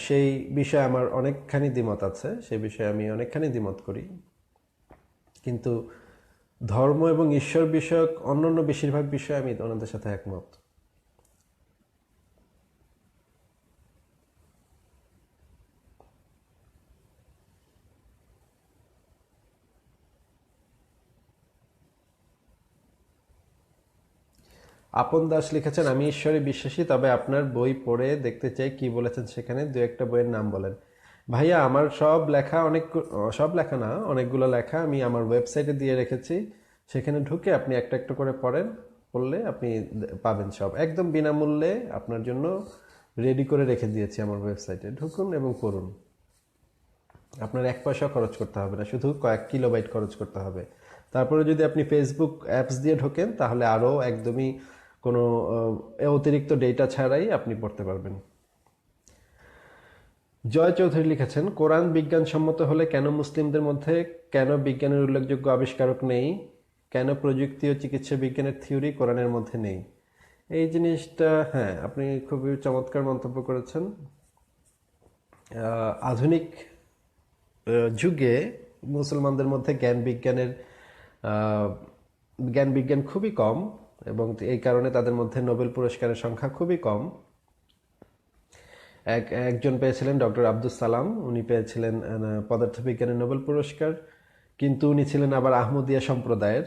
সেই বিষয়ে আমার অনেকখানি দ্বিমত আছে, সেই বিষয়ে আমি অনেকখানি দ্বিমত করি। কিন্তু ধর্ম এবং ঈশ্বর বিষয়ক অন্যান্য বেশিরভাগ বিষয়ে আমি ওনাদের সাথে একমত। আপন দাস লিখেছেন, আমি ঈশ্বরে বিশ্বাসী, তবে আপনার বই পড়ে দেখতে চাই কি বলেছেন সেখানে, দু একটা বইয়ের নাম বলেন। ভাইয়া আমার সব লেখা না, অনেকগুলো লেখা আমি আমার ওয়েবসাইটে দিয়ে রেখেছি, সেখানে ঢুকে আপনি একটা একটা করে পড়লে আপনি পাবেন সব একদম বিনামূল্যে আপনার জন্য রেডি করে রেখে দিয়েছি আমার ওয়েবসাইটে। ঢুকুন এবং পড়ুন, আপনার এক পয়সা খরচ করতে হবে না, শুধু কয়েক কিলোবাইট খরচ করতে হবে। তারপরে যদি আপনি ফেসবুক অ্যাপস দিয়ে ঢোকেন তাহলে আরও একদমই কোনো অতিরিক্ত ডেটা ছাড়াই আপনি পড়তে পারবেন। জয় চৌধুরী লিখেছেন, কোরআন বিজ্ঞানসম্মত হলে কেন মুসলিমদের মধ্যে কেন বিজ্ঞানের উল্লেখযোগ্য আবিষ্কারক নেই, কেন প্রযুক্তি ও চিকিৎসা বিজ্ঞানের থিওরি কোরআনের মধ্যে নেই? এই জিনিসটা, হ্যাঁ, আপনি খুবই চমৎকার মন্তব্য করেছেন। আধুনিক যুগে মুসলমানদের মধ্যে জ্ঞান বিজ্ঞান খুবই কম, এবং এই কারণে তাদের মধ্যে নোবেল পুরস্কারের সংখ্যা খুবই কম। একজন পেয়েছিলেন ডক্টর আব্দুল সালাম, উনি পেয়েছিলেন পদার্থবিজ্ঞানের নোবেল পুরস্কার, কিন্তু উনি ছিলেন আবার আহমদিয়া সম্প্রদায়ের।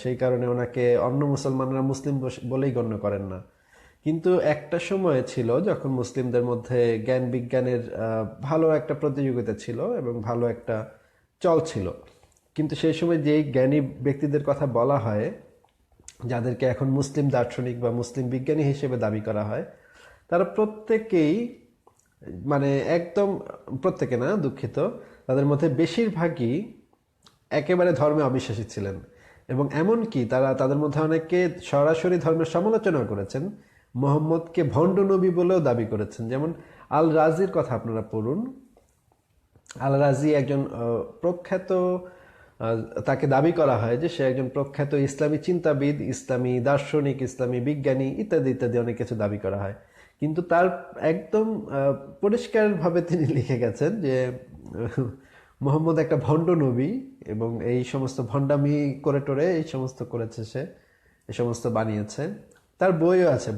সেই কারণে ওনাকে অন্য মুসলমানরা মুসলিম বলেই গণ্য করেন না। কিন্তু একটা সময় ছিল যখন মুসলিমদের মধ্যে জ্ঞান বিজ্ঞানের ভালো একটা প্রতিযোগিতা ছিল এবং ভালো একটা চল ছিল। কিন্তু সেই সময় যেই জ্ঞানী ব্যক্তিদের কথা বলা হয়, যাদেরকে এখন মুসলিম দার্শনিক বা মুসলিম বিজ্ঞানী হিসেবে দাবি করা হয়, তারা প্রত্যেকেই, মানে একদম প্রত্যেকে না, দুঃখিত, তাদের মধ্যে বেশিরভাগই একেবারে ধর্মে অবিশ্বাসী ছিলেন। এবং এমনকি তাদের মধ্যে অনেকে সরাসরি ধর্মের সমালোচনা করেছেন, মোহাম্মদকে ভণ্ড নবী বলেও দাবি করেছেন। যেমন আল রাজির কথা আপনারা পড়ুন। আল রাজি একজন প্রখ্যাত, তাকে দাবি করা হয় যে সে একজন প্রখ্যাত ইসলামী চিন্তাবিদ, ইসলামী দার্শনিক, ইসলামী বিজ্ঞানী ইত্যাদি ইত্যাদি অনেক কিছু দাবি করা হয়। কিন্তু তার একদম পরিষ্কারভাবে তিনি লিখে গেছেন যে মোহাম্মদ একটা ভণ্ড নবী এবং এই সমস্ত ভণ্ডামি করে টোরে এই সমস্ত করেছে, সে এই সমস্ত বানিয়েছে। তার বইও আছে,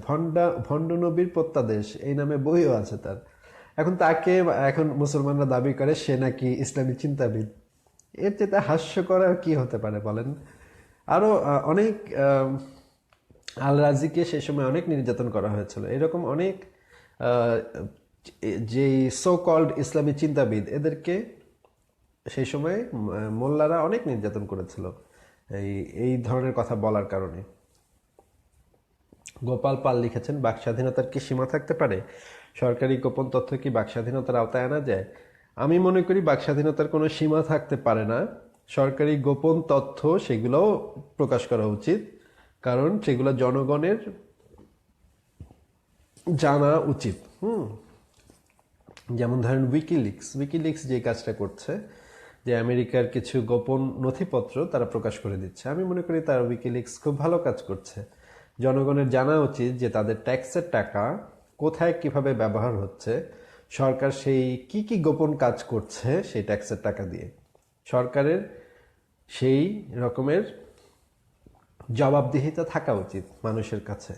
ভণ্ড নবীর প্রত্যাদেশ এই নামে বইও আছে তার। এখন তাকে এখন মুসলমানরা দাবি করে সে নাকি ইসলামী চিন্তাবিদ। এর চেয়ে হাস্যকর আর কি হতে পারে বলেন? আরো অনেক আল রাজিকে সেই সময় অনেক নির্যাতন করা হয়েছিল। এরকম অনেক যেই সো কল্ড ইসলামী চিন্তাবিদ, এদেরকে সেই সময় মোল্লারা অনেক নির্যাতন করেছিল এই ধরনের কথা বলার কারণে। গোপাল পাল লিখেছেন, বাক স্বাধীনতার কি সীমা থাকতে পারে? সরকারি গোপন তথ্য কি বাক স্বাধীনতার আওতায় আনা যায়? আমি মনে করি বাক স্বাধীনতার কোনো সীমা থাকতে পারে না। সরকারি গোপন তথ্য সেগুলোও প্রকাশ করা উচিত, কারণ সেগুলো জনগণের জানা উচিত। যেমন ধরেন উইকিলিক্স যে কাজটা করছে, যে আমেরিকার কিছু গোপন নথিপত্র তারা প্রকাশ করে দিচ্ছে, আমি মনে করি তার উইকিলিক্স খুব ভালো কাজ করছে। জনগণের জানা উচিত যে তাদের ট্যাক্সের টাকা কোথায় কিভাবে ব্যবহার হচ্ছে, সরকার সেই কি কি গোপন কাজ করছে সেই ট্যাক্সের টাকা দিয়ে। সরকারের সেই রকমের জবাবদিহিতা থাকা উচিত মানুষের কাছে।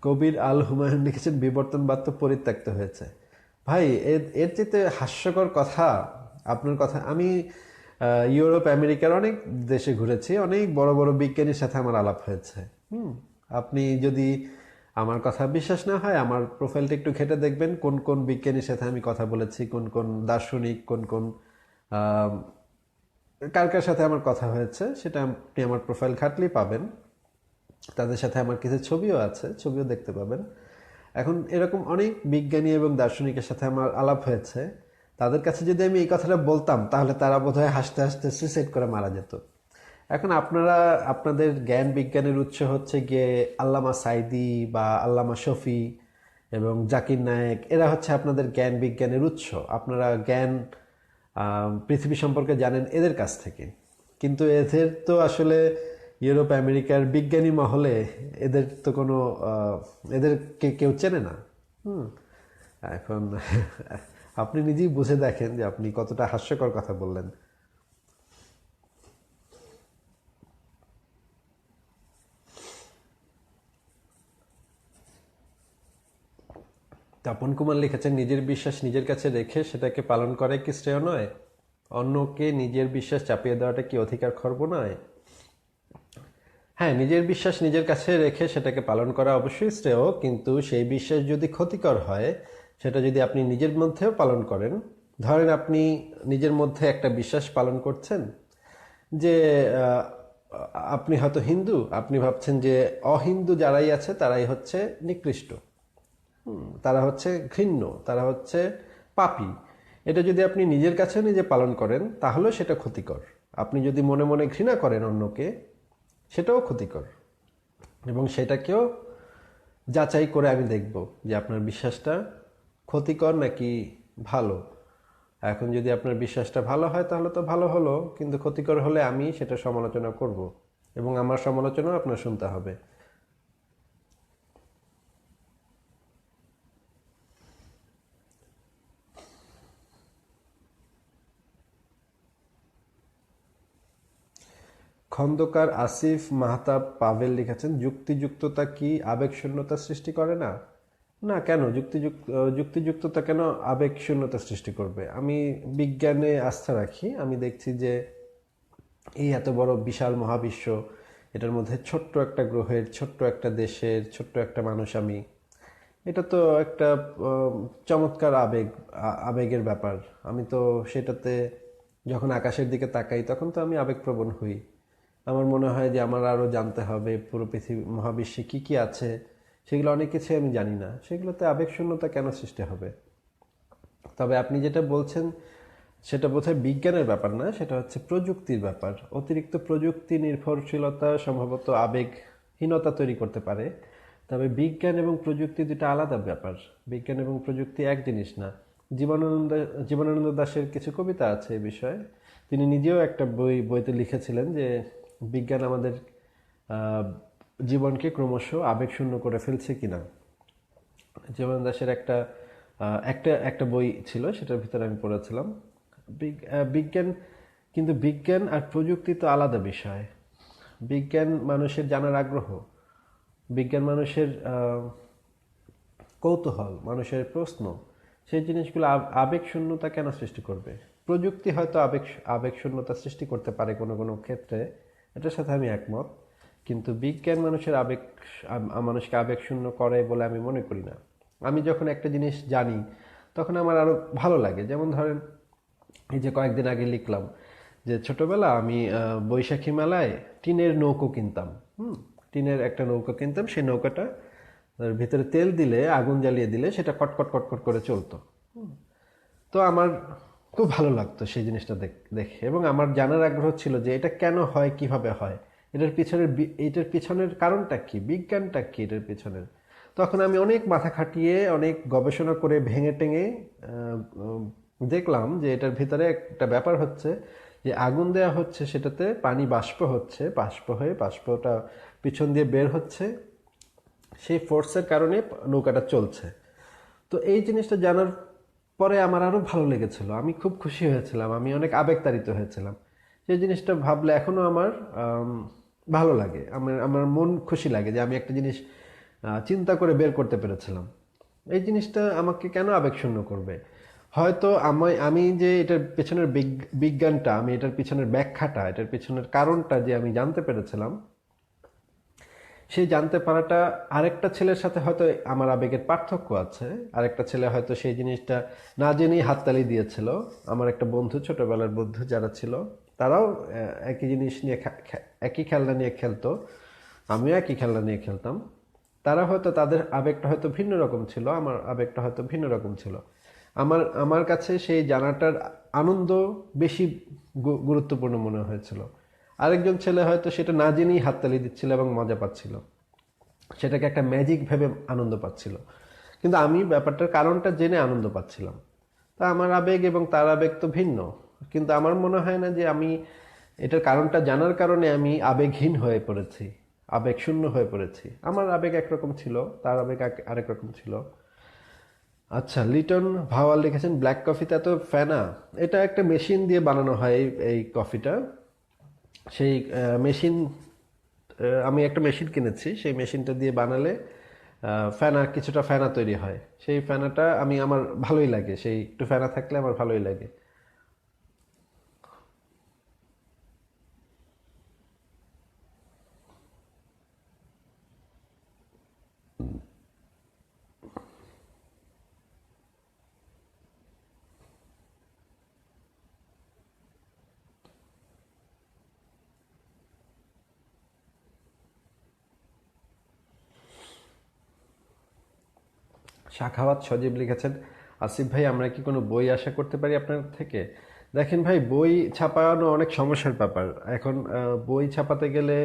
কবির আল হুমায়ুন লিখেছেন, বিবর্তনবাদ তো পরিত্যক্ত হয়েছে। ভাই, এর চেয়ে হাস্যকর কথা আপনার কথা। আমি ইউরোপ আমেরিকার অনেক দেশে ঘুরেছি, অনেক বড় বড় বিজ্ঞানীর সাথে আমার আলাপ হয়েছে। আপনি যদি আমার কথা বিশ্বাস না হয়, আমার প্রোফাইলটা একটু ঘেটে দেখবেন কোন কোন বিজ্ঞানীর সাথে আমি কথা বলেছি, কোন কোন দার্শনিক, কোন কোন কার কার সাথে আমার কথা হয়েছে, সেটা আপনি আমার প্রোফাইল ঘাটলেই পাবেন। তাদের সাথে আমার কিছু ছবিও আছে, ছবিও দেখতে পাবেন। এখন এরকম অনেক বিজ্ঞানী এবং দার্শনিকের সাথে আমার আলাপ হয়েছে। তাদের কাছে যদি আমি এই কথাটা বলতাম, তাহলে তারা বোধহয় হাসতে হাসতে সুইসাইড করে মারা যেত। এখন আপনারা আপনাদের জ্ঞান বিজ্ঞানের উৎস হচ্ছে গিয়ে আল্লামা সাইদি বা আল্লামা শফি এবং জাকির নায়েক, এরা হচ্ছে আপনাদের জ্ঞান বিজ্ঞানের উৎস। আপনারা জ্ঞান পৃথিবী সম্পর্কে জানেন এদের কাছ থেকে। কিন্তু এদের তো আসলে ইউরোপ আমেরিকার বিজ্ঞানী মহলে এদের তো কোনো এদেরকে কেউ চেনে না। এখন আপনি নিজেই বুঝে দেখেন যে আপনি কতটা হাস্যকর কথা বললেন। তপন কুমার লিখেছেন, নিজের বিশ্বাস নিজের কাছে রেখে সেটাকে পালন করে কি শ্রেয় নয়? অন্যকে নিজের বিশ্বাস চাপিয়ে দেওয়াটা কি অধিকার খর্ব নয়? হ্যাঁ, নিজের বিশ্বাস নিজের কাছে রেখে সেটাকে পালন করা অবশ্যই শ্রেয়, কিন্তু সেই বিশ্বাস যদি ক্ষতিকর হয়, সেটা যদি আপনি নিজের মধ্যেও পালন করেন, ধরেন আপনি নিজের মধ্যে একটা বিশ্বাস পালন করছেন যে আপনি হয়তো হিন্দু, আপনি ভাবছেন যে অহিন্দু যারাই আছে তারাই হচ্ছে নিকৃষ্ট, তারা হচ্ছে ঘৃণ্য, তারা হচ্ছে পাপী। এটা যদি আপনি নিজের কাছে নিজে পালন করেন, তাহলে সেটা ক্ষতিকর। আপনি যদি মনে মনে ঘৃণা করেন অন্যকে, সেটাও ক্ষতিকর। এবং সেটাকেও যাচাই করে আমি দেখব যে আপনার বিশ্বাসটা ক্ষতিকর নাকি ভালো। এখন যদি আপনার বিশ্বাসটা ভালো হয় তাহলে তো ভালো হলো, কিন্তু ক্ষতিকর হলে আমি সেটা সমালোচনা করব এবং আমার সমালোচনাও আপনার শুনতে হবে। খন্দকার আসিফ মাহতাব পাভেল লিখেছেন, যুক্তিযুক্ততা কি আবেগ শূন্যতা সৃষ্টি করে না? না, কেন যুক্তিযুক্ততা কেন আবেগ শূন্যতা সৃষ্টি করবে? আমি বিজ্ঞানে আস্থা রাখি। আমি দেখছি যে এই এত বড় বিশাল মহাবিশ্ব, এটার মধ্যে ছোট্ট একটা গ্রহের, ছোট্ট একটা দেশের, ছোট্ট একটা মানুষ আমি, এটা তো একটা চমৎকার আবেগের ব্যাপার। আমি তো সেটাতে যখন আকাশের দিকে তাকাই তখন তো আমি আবেগপ্রবণ হই। আমার মনে হয় যে আমার আরও জানতে হবে পুরো পৃথিবী মহাবিশ্বে কি কি আছে, সেগুলো অনেক কিছু আমি জানি না, সেগুলোতে আবেগ শূন্যতা কেন সৃষ্টি হবে? তবে আপনি যেটা বলছেন সেটা বোধহয় বিজ্ঞানের ব্যাপার না, সেটা হচ্ছে প্রযুক্তির ব্যাপার। অতিরিক্ত প্রযুক্তি নির্ভরশীলতা সম্ভবত আবেগহীনতা তৈরি করতে পারে। তবে বিজ্ঞান এবং প্রযুক্তি দুটো আলাদা ব্যাপার। বিজ্ঞান এবং প্রযুক্তি এক জিনিস না। জীবনানন্দ জীবনানন্দ দাশের কিছু কবিতা আছে এ বিষয়ে। তিনি নিজেও একটা বইতে লিখেছিলেন যে বিজ্ঞান আমাদের আহ, জীবনকে ক্রমশ আবেগশূন্য করে ফেলছে কিনা। জীবন দাসের একটা বই ছিল, সেটার ভিতরে আমি পড়েছিলাম। বিজ্ঞান, কিন্তু বিজ্ঞান আর প্রযুক্তি তো আলাদা বিষয়। বিজ্ঞান মানুষের জানার আগ্রহ, বিজ্ঞান মানুষের কৌতূহল, মানুষের প্রশ্ন, সেই জিনিসগুলো আবেগ শূন্যতা কেন সৃষ্টি করবে? প্রযুক্তি হয়তো আবেগ শূন্যতা সৃষ্টি করতে পারে কোনো কোনো ক্ষেত্রে, এটার সাথে আমি একমত। কিন্তু বিজ্ঞান মানুষকে আবেগ শূন্য করে বলে আমি মনে করি না। আমি যখন একটা জিনিস জানি তখন আমার আরো ভালো লাগে। যেমন ধরেন, এই যে কয়েকদিন আগে লিখলাম যে ছোটবেলা আমি বৈশাখী মেলায় টিনের নৌকো কিনতাম। টিনের একটা নৌকো কিনতাম, সেই নৌকাটা ভিতরে তেল দিলে, আগুন জ্বালিয়ে দিলে সেটা কটকট কটকট করে চলতো। তো আমার খুব ভালো লাগতো সেই জিনিসটা দেখে, এবং আমার জানার আগ্রহ ছিল যে এটা কেন হয়, কিভাবে হয়, এটার পিছনের কারণটা কি, বিজ্ঞানটা কি এটার পিছনের। তখন আমি অনেক মাথা খাটিয়ে অনেক গবেষণা করে ভেঙে টেঙে দেখলাম যে এটার ভিতরে একটা ব্যাপার হচ্ছে যে আগুন দেয়া হচ্ছে, সেটাতে পানি বাষ্প হচ্ছে, বাষ্প হয়ে বাষ্পটা পিছন দিয়ে বের হচ্ছে, সেই ফোর্সের কারণে নৌকাটা চলছে। তো এই জিনিসটা জানার পরে আমার আরো ভালো লেগেছিল, আমি খুব খুশি হয়েছিলাম, আমি অনেক আবেগতাড়িত হয়েছিলাম। সেই জিনিসটা ভাবলে এখনো আমার ভালো লাগে, আমার আমার মন খুশি লাগে যে আমি একটা জিনিস চিন্তা করে বের করতে পেরেছিলাম। এই জিনিসটা আমাকে কেন আবেগশূন্য করবে? হয়তো আমি যে এটার পেছনের বিজ্ঞানটা, আমি এটার পিছনের ব্যাখ্যাটা, এটার পিছনের কারণটা যে আমি জানতে পেরেছিলাম, সেই জানতে পারাটা আরেকটা ছেলের সাথে হয়তো আমার আবেগের পার্থক্য আছে। আরেকটা ছেলে হয়তো সেই জিনিসটা না জেনেই হাততালি দিয়েছিল। আমার একটা বন্ধু, ছোটবেলার বন্ধু যারা ছিল, তারাও একই জিনিস নিয়ে একই খেলনা নিয়ে খেলতো, আমিও একই খেলনা নিয়ে খেলতাম। তারা হয়তো তাদের আবেগটা হয়তো ভিন্ন রকম ছিল, আমার আবেগটা হয়তো ভিন্ন রকম ছিল। আমার আমার কাছে সেই জানাটার আনন্দ বেশি গুরুত্বপূর্ণ মনে হয়েছিল। আরেকজন ছেলে হয়তো সেটা না জেনেই হাততালি দিচ্ছিল এবং মজা পাচ্ছিল, সেটাকে একটা ম্যাজিক ভেবে আনন্দ পাচ্ছিল। কিন্তু আমি ব্যাপারটার কারণটা জেনে আনন্দ পাচ্ছিলাম। তা আমার আবেগ এবং তার আবেগ তো ভিন্ন। কিন্তু আমার মনে হয় না যে আমি এটার কারণটা জানার কারণে আমি আবেগহীন হয়ে পড়েছি, আবেগ শূন্য হয়ে পড়েছি। আমার আবেগ একরকম ছিল, তার আবেগ আরেক রকম ছিল। আচ্ছা, লিটন ভাওয়াল লিখেছেন, ব্ল্যাক কফিতে এত ফেনা। এটা একটা মেশিন দিয়ে বানানো হয় এই কফিটা। সেই মেশিন, আমি একটা মেশিন কিনেছি, সেই মেশিনটা দিয়ে বানালে কিছুটা ফেনা তৈরি হয়। সেই ফেনাটা আমার ভালোই লাগে, সেই একটু ফেনা থাকলে আমার ভালোই লাগে। শাখাওয়াত সজীব লিখেছেন, আসিফ ভাই আমরা কি কোনো বই আশা করতে পারি আপনার থেকে? দেখেন ভাই, বই ছাপানো অনেক সমস্যার ব্যাপার। এখন বই ছাপাতে গেলে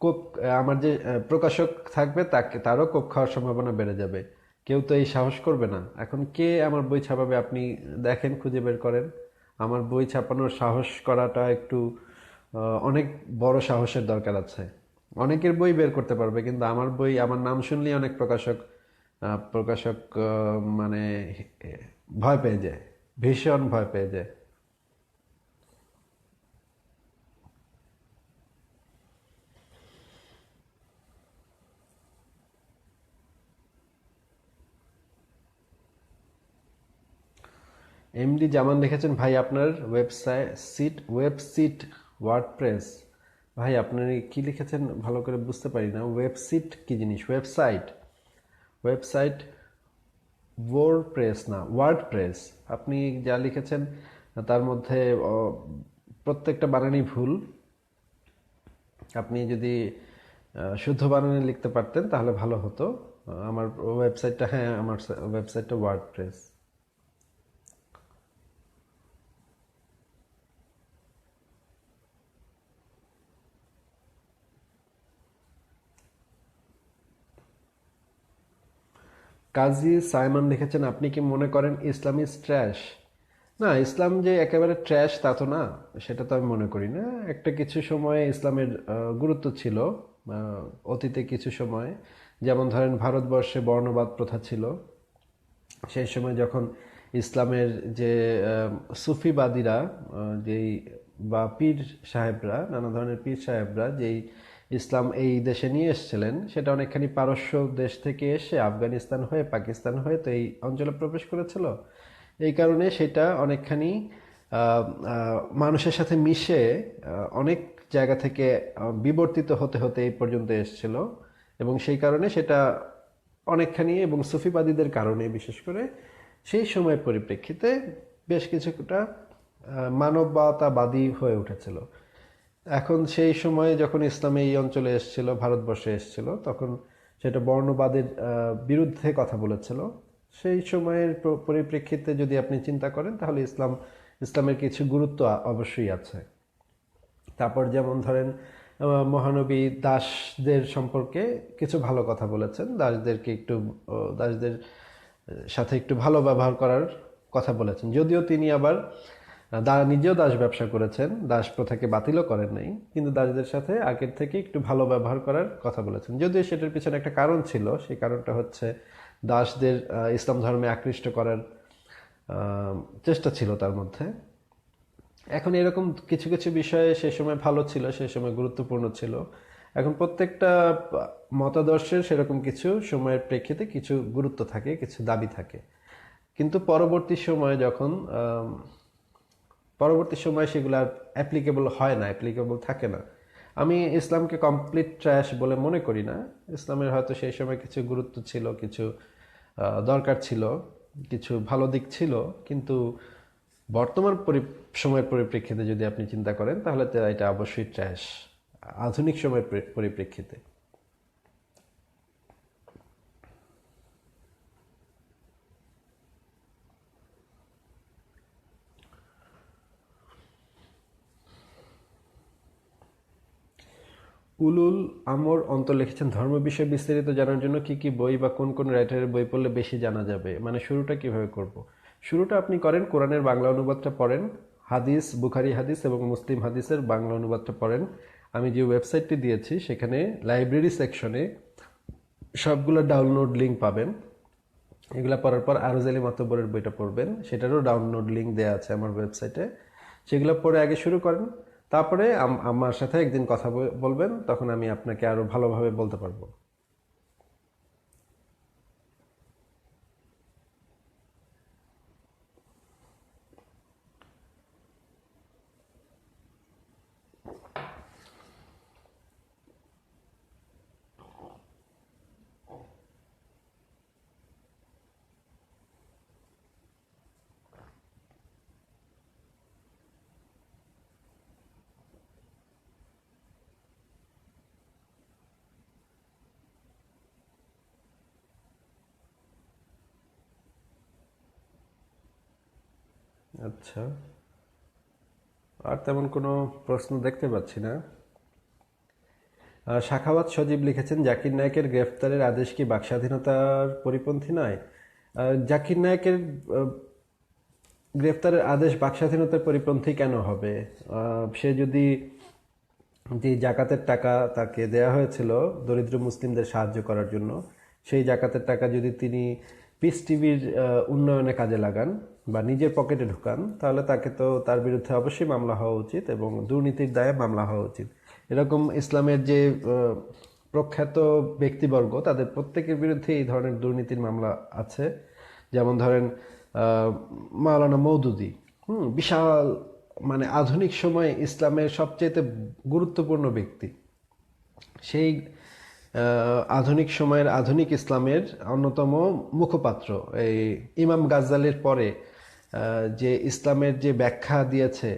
কোক আমার যে প্রকাশক থাকবে তারও কোক খাওয়ার সম্ভাবনা বেড়ে যাবে। কেউ তো এই সাহস করবে না। এখন কে আমার বই ছাপাবে? আপনি দেখেন, খুঁজে বের করেন। আমার বই ছাপানোর সাহস করাটা একটু অনেক বড় সাহসের দরকার আছে। অনেকের বই বের করতে পারবে, কিন্তু আমার বই, আমার নাম শুনলেই অনেক প্রকাশক প্রকাশক মানে ভয় পেয়ে যায়, ভীষণ ভয় পেয়ে যায়। এমডি জামান লিখেছেন, ভাই আপনার ওয়েবসাইট ওয়ার্ডপ্রেস। ভাই আপনার কি লিখেছেন ভালো করে বুঝতে পারি না। ওয়েবসাইট কি জিনিস? ওয়েবসাইট ওয়ার্ডপ্রেস না, ওয়ার্ডপ্রেস। আপনি যা লিখেছেন তার মধ্যে প্রত্যেকটা বানানই ভুল। আপনি যদি শুদ্ধ বানানে লিখতে পারতেন তাহলে ভালো হতো। আমার ওয়েবসাইটটা, হ্যাঁ আমার ওয়েবসাইটটা ওয়ার্ডপ্রেস। কাজী সাইমন লিখেছেন, আপনি কি মনে করেন ইসলাম ইজ ট্র্যাশ? না, ইসলাম যে একেবারে ট্র্যাশ তা তো না, সেটা তো আমি মনে করি না। একটা কিছু সময়ে ইসলামের গুরুত্ব ছিল, অতীতে কিছু সময়। যেমন ধরেন ভারতবর্ষে বর্ণবাদ প্রথা ছিল, সেই সময় যখন ইসলামের যে সুফিবাদীরা, যেই বা পীর সাহেবরা, নানা ধরনের পীর সাহেবরা যেই ইসলাম এই দেশে নিয়ে এসেছিলেন, সেটা অনেকখানি পারস্য দেশ থেকে এসে আফগানিস্তান হয়ে পাকিস্তান হয়ে তো এই অঞ্চলে প্রবেশ করেছিল। এই কারণে সেটা অনেকখানি মানুষের সাথে মিশে অনেক জায়গা থেকে বিবর্তিত হতে হতে এই পর্যন্ত এসেছিল। এবং সেই কারণে সেটা অনেকখানি, এবং সুফিবাদীদের কারণে বিশেষ করে সেই সময়ের পরিপ্রেক্ষিতে বেশ কিছুটা মানবতাবাদী হয়ে উঠেছিল। এখন সেই সময়ে যখন ইসলাম এই অঞ্চলে এসেছিল, ভারতবর্ষে এসেছিল, তখন সেটা বর্ণবাদের বিরুদ্ধে কথা বলেছিল। সেই সময়ের পরিপ্রেক্ষিতে যদি আপনি চিন্তা করেন তাহলে ইসলামের কিছু গুরুত্ব অবশ্যই আছে। তারপর যেমন ধরেন মহানবী দাসদের সম্পর্কে কিছু ভালো কথা বলেছেন, দাসদের সাথে একটু ভালো ব্যবহার করার কথা বলেছেন। যদিও তিনি আবার নিজেও দাস ব্যবসা করেছেন, দাস প্রথাকে বাতিলও করেন নাই, কিন্তু দাসদের সাথে আগের থেকে একটু ভালো ব্যবহার করার কথা বলেছেন। যদিও সেটার পিছনে একটা কারণ ছিল, সেই কারণটা হচ্ছে দাসদের ইসলাম ধর্মে আকৃষ্ট করার চেষ্টা ছিল তার মধ্যে। এখন এরকম কিছু কিছু বিষয়ে সে সময় ভালো ছিল, সে সময় গুরুত্বপূর্ণ ছিল। এখন প্রত্যেকটা মতাদর্শের সেরকম কিছু সময়ের প্রেক্ষিতে কিছু গুরুত্ব থাকে, কিছু দাবি থাকে। কিন্তু পরবর্তী সময় সেগুলো আর অ্যাপ্লিকেবল হয় না, অ্যাপ্লিকেবল থাকে না। আমি ইসলামকে কমপ্লিট ট্র্যাশ বলে মনে করি না। ইসলামের হয়তো সেই সময় কিছু গুরুত্ব ছিল, কিছু দরকার ছিল, কিছু ভালো দিক ছিল, কিন্তু বর্তমান সময়ের পরিপ্রেক্ষিতে যদি আপনি চিন্তা করেন তাহলে তো এটা অবশ্যই ট্র্যাশ, আধুনিক সময়ের পরিপ্রেক্ষিতে। উলুল আমর অন্তর লিখেছেন, ধর্ম বিষয়ে বিস্তারিত জানার জন্য কি কি বই বা কোন কোন রাইটারের বই পড়লে বেশি জানা যাবে? মানে শুরুটা কিভাবে করব? শুরুটা আপনি করেন, কোরআনের বাংলা অনুবাদটা পড়েন, হাদিস, বুখারি হাদিস এবং মুসলিম হাদিসের বাংলা অনুবাদটা পড়েন। আমি যে ওয়েবসাইটটি দিয়েছি সেখানে লাইব্রেরি সেকশনে সবগুলো ডাউনলোড লিঙ্ক পাবেন। এগুলা পড়ার পর আরজালি মাতব্বরের বইটা পড়বেন, সেটারও ডাউনলোড লিঙ্ক দেওয়া আছে আমার ওয়েবসাইটে। সেগুলো পড়ে আগে শুরু করেন, তারপরে আমার সাথে একদিন কথা বলবেন, তখন আমি আপনাকে আরো ভালোভাবে বলতে পারবো। আচ্ছা, আর তেমন কোনো প্রশ্ন দেখতে পাচ্ছি না। শাখাওয়াত সজীব লিখেছেন, জাকির নায়েকের গ্রেফতারের আদেশ কি বাকস্বাধীনতার পরিপন্থী নয়? জাকির নায়েকের গ্রেফতারের আদেশ বাকস্বাধীনতার পরিপন্থী কেন হবে? সে যদি, যে জাকাতের টাকা তাকে দেয়া হয়েছিল দরিদ্র মুসলিমদের সাহায্য করার জন্য, সেই জাকাতের টাকা যদি তিনি পিস টিভির উন্নয়নে কাজে লাগান বা নিজের পকেটে ঢুকান, তাহলে তাকে তো, তার বিরুদ্ধে অবশ্যই মামলা হওয়া উচিত এবং দুর্নীতির দায়ে মামলা হওয়া উচিত। এরকম ইসলামের যে প্রখ্যাত ব্যক্তিবর্গ, তাদের প্রত্যেকের বিরুদ্ধে এই ধরনের দুর্নীতির মামলা আছে। যেমন ধরেন আহ, মাওলানা মওদুদি, বিশাল, মানে আধুনিক সময়ে ইসলামের সবচেয়ে গুরুত্বপূর্ণ ব্যক্তি। সেই আধুনিক সময়ের আধুনিক ইসলামের অন্যতম মুখপাত্র। এই ইমাম গাজ্জালির পরে যে ইসলামের যে ব্যাখ্যা দিয়েছে,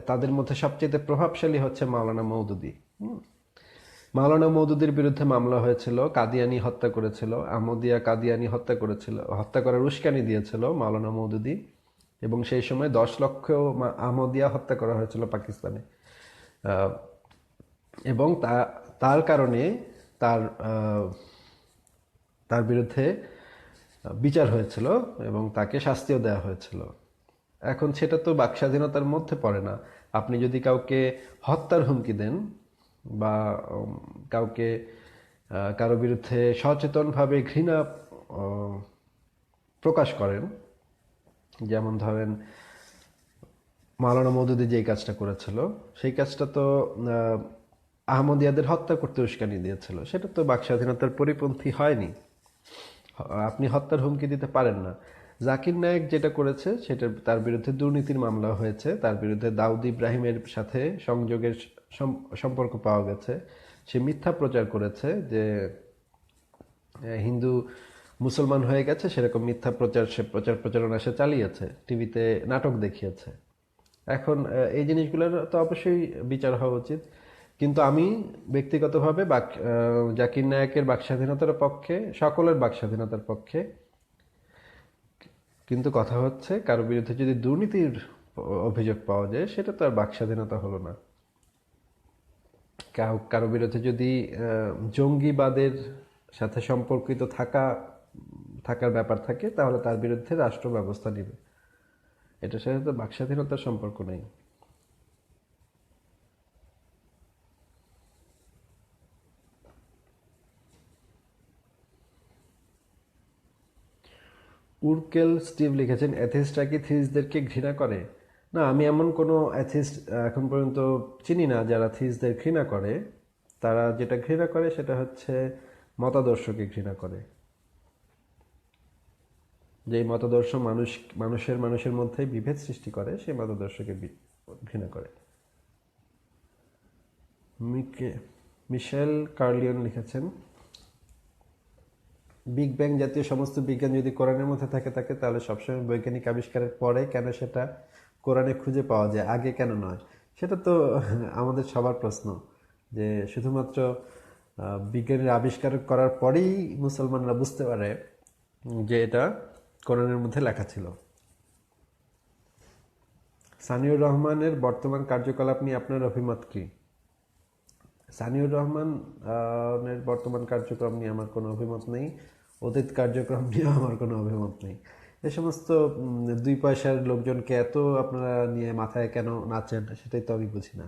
তাদের মধ্যে সবচেয়ে প্রভাবশালী হচ্ছে মাওলানা মওদুদি। মাওলানা মওদুদির বিরুদ্ধে মামলা হয়েছিল, কাদিয়ানি হত্যা করেছিল, আহমদিয়া কাদিয়ানি হত্যা করেছিল, হত্যা করার উস্কানি দিয়েছিল মাওলানা মওদুদি। এবং সেই সময় 10 লক্ষ আহমদিয়া হত্যা করা হয়েছিল পাকিস্তানে। এবং তার কারণে তার তার বিরুদ্ধে বিচার হয়েছিল এবং তাকে শাস্তিও দেওয়া হয়েছিল। এখন সেটা তো বাকস্বাধীনতার মধ্যে পড়ে না। আপনি যদি কাউকে হত্যার হুমকি দেন বা কাউকে কারো বিরুদ্ধে সচেতনভাবে ঘৃণা প্রকাশ করেন, যেমন ধরেন মাওলানা মওদুদি যেই কাজটা করেছিল, সেই কাজটা তো আহমদিয়াদের হত্যা করতে উস্কানি দিয়েছিল, সেটা তো বাকস্বাধীনতার পরিপন্থী হয়নি। আপনি হত্যার হুমকি দিতে পারেন না। জাকির নায়েক যেটা করেছে, সেটা তার বিরুদ্ধে দুর্নীতির মামলা হয়েছে, তার বিরুদ্ধে দাউদ ইব্রাহিমের সাথে সংযোগের সম্পর্ক পাওয়া গেছে। সে মিথ্যা প্রচার করেছে যে হিন্দু মুসলমান হয়ে গেছে, সেরকম মিথ্যা প্রচারণা সে চালিয়েছে, টিভিতে নাটক দেখিয়েছে। এখন এই জিনিসগুলোর তো অবশ্যই বিচার হওয়া উচিত। কিন্তু আমি ব্যক্তিগতভাবে জাকির নায়েকের বাকস্বাধীনতার পক্ষে, সকলের বাকস্বাধীনতার পক্ষে। কিন্তু কথা হচ্ছে, কারো বিরুদ্ধে যদি দুর্নীতির অভিযোগ পাওয়া যায়, সেটা তো আর বাকস্বাধীনতা হলো না। কারো বিরুদ্ধে যদি জঙ্গিবাদের সাথে সম্পর্কিত থাকার ব্যাপার থাকে, তাহলে তার বিরুদ্ধে রাষ্ট্র ব্যবস্থা নেবে। এটার সাথে তো বাকস্বাধীনতার সম্পর্ক নেই। উরকেল স্টিভ লিখেছেন, অ্যাথিস্টরা কি থিস্টদেরকে ঘৃণা করে? না, আমি এমন কোনো অ্যাথিস্ট এখন পর্যন্ত চিনি না যারা থিস্টদের ঘৃণা করে। তারা যেটা ঘৃণা করে সেটা হচ্ছে মতাদর্শকে ঘৃণা করে। যেই মতাদর্শ মানুষের মধ্যে বিভেদ সৃষ্টি করে, সেই মতাদর্শকে ঘৃণা করে। মিশেল কার্লিয়ন লিখেছেন, বিগ ব্যাং জাতীয় সমস্ত বিজ্ঞান যদি কোরআনের মধ্যে থাকে তাহলে সবসময় বৈজ্ঞানিক আবিষ্কারের পরে কেন সেটা কোরআনে খুঁজে পাওয়া যায়, আগে কেন নয়? সেটা তো আমাদের সবার প্রশ্ন, যে শুধুমাত্র বিজ্ঞানের আবিষ্কার করার পরেই মুসলমানরা বুঝতে পারে যে এটা কোরআনের মধ্যে লেখা ছিল। সানিউর রহমানের বর্তমান কার্যকলাপ নিয়ে আপনার অভিমত কি? সানিউর রহমানের বর্তমান কার্যক্রম নিয়ে আমার কোনো অভিমত নেই, অতীত কার্যক্রম নিয়ে আমার কোনো অভিমত নেই। এ সমস্ত 2 পয়সার লোকজনকে এত আপনারা নিয়ে মাথায় কেন নাচেন, সেটাই তো আমি বুঝি না।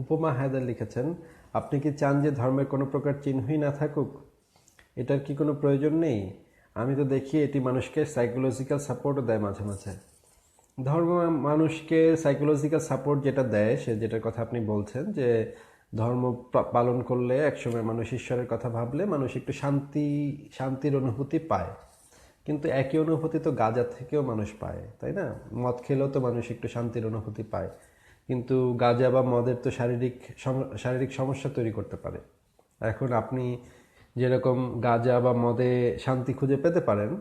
উপমা হায়দার লিখেছেন, আপনি কি চান যে ধর্মের কোনো প্রকার চিহ্নই না থাকুক? এটার কি কোনো প্রয়োজন নেই? আমি তো দেখি এটি মানুষকে সাইকোলজিক্যাল সাপোর্টও দেয় মাঝে মাঝে। ধর্ম মানুষকে সাইকোলজিক্যাল সাপোর্ট যেটা দেয়, সে যেটার কথা আপনি বলছেন, যে ধর্ম পালন করলে একসময় মানুষ ঈশ্বরের কথা ভাবলে মানুষ একটু শান্তির অনুভূতি পায়। কিন্তু একই অনুভূতি তো গাঁজা থেকেও মানুষ পায়, তাই না? মদ খেলেও তো মানুষ একটু শান্তির অনুভূতি পায়। কিন্তু গাঁজা বা মদের তো শারীরিক সমস্যা তৈরি করতে পারে। এখন আপনি যেরকম গাঁজা বা মদে শান্তি খুঁজে পেতে পারেন,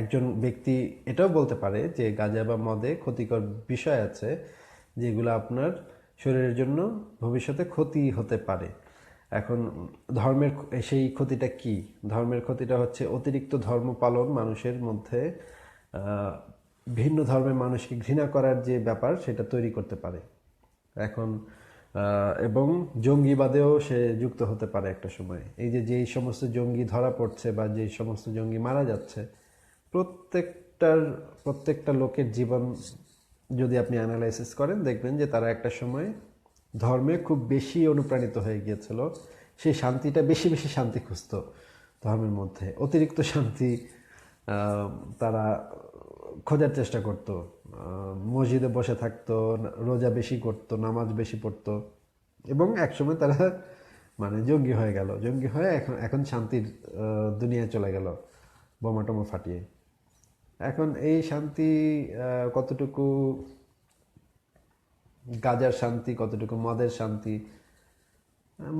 একজন ব্যক্তি এটাও বলতে পারে যে গাঁজা বা মদে ক্ষতিকর বিষয় আছে যেগুলো আপনার শরীরের জন্য ভবিষ্যতে ক্ষতি হতে পারে। এখন ধর্মের সেই ক্ষতিটা কি? ধর্মের ক্ষতিটা হচ্ছে অতিরিক্ত ধর্ম পালন মানুষের মধ্যে ভিন্ন ধর্মের মানুষকে ঘৃণা করার যে ব্যাপার সেটা তৈরি করতে পারে। এখন এবং জঙ্গিবাদেও সে যুক্ত হতে পারে একটা সময়। এই যে যেই সমস্ত জঙ্গি ধরা পড়ছে বা যেই সমস্ত জঙ্গি মারা যাচ্ছে, প্রত্যেকটা লোকের জীবন যদি আপনি অ্যানালাইসিস করেন, দেখবেন যে তারা একটা সময় ধর্মে খুব বেশি অনুপ্রাণিত হয়ে গিয়েছিল। সেই শান্তিটা বেশি বেশি শান্তি খুঁজত ধর্মের মধ্যে, অতিরিক্ত শান্তি তারা খোঁজার চেষ্টা করত। মসজিদে বসে থাকতো, রোজা বেশি করতো, নামাজ বেশি পড়তো, এবং একসময় তারা মানে জঙ্গি হয়ে গেল। জঙ্গি হয়ে এখন শান্তির দুনিয়ায় চলে গেল বোমা টোমা ফাটিয়ে। এখন এই শান্তি কতটুকু গাজার শান্তি, কতটুকু মদের শান্তি?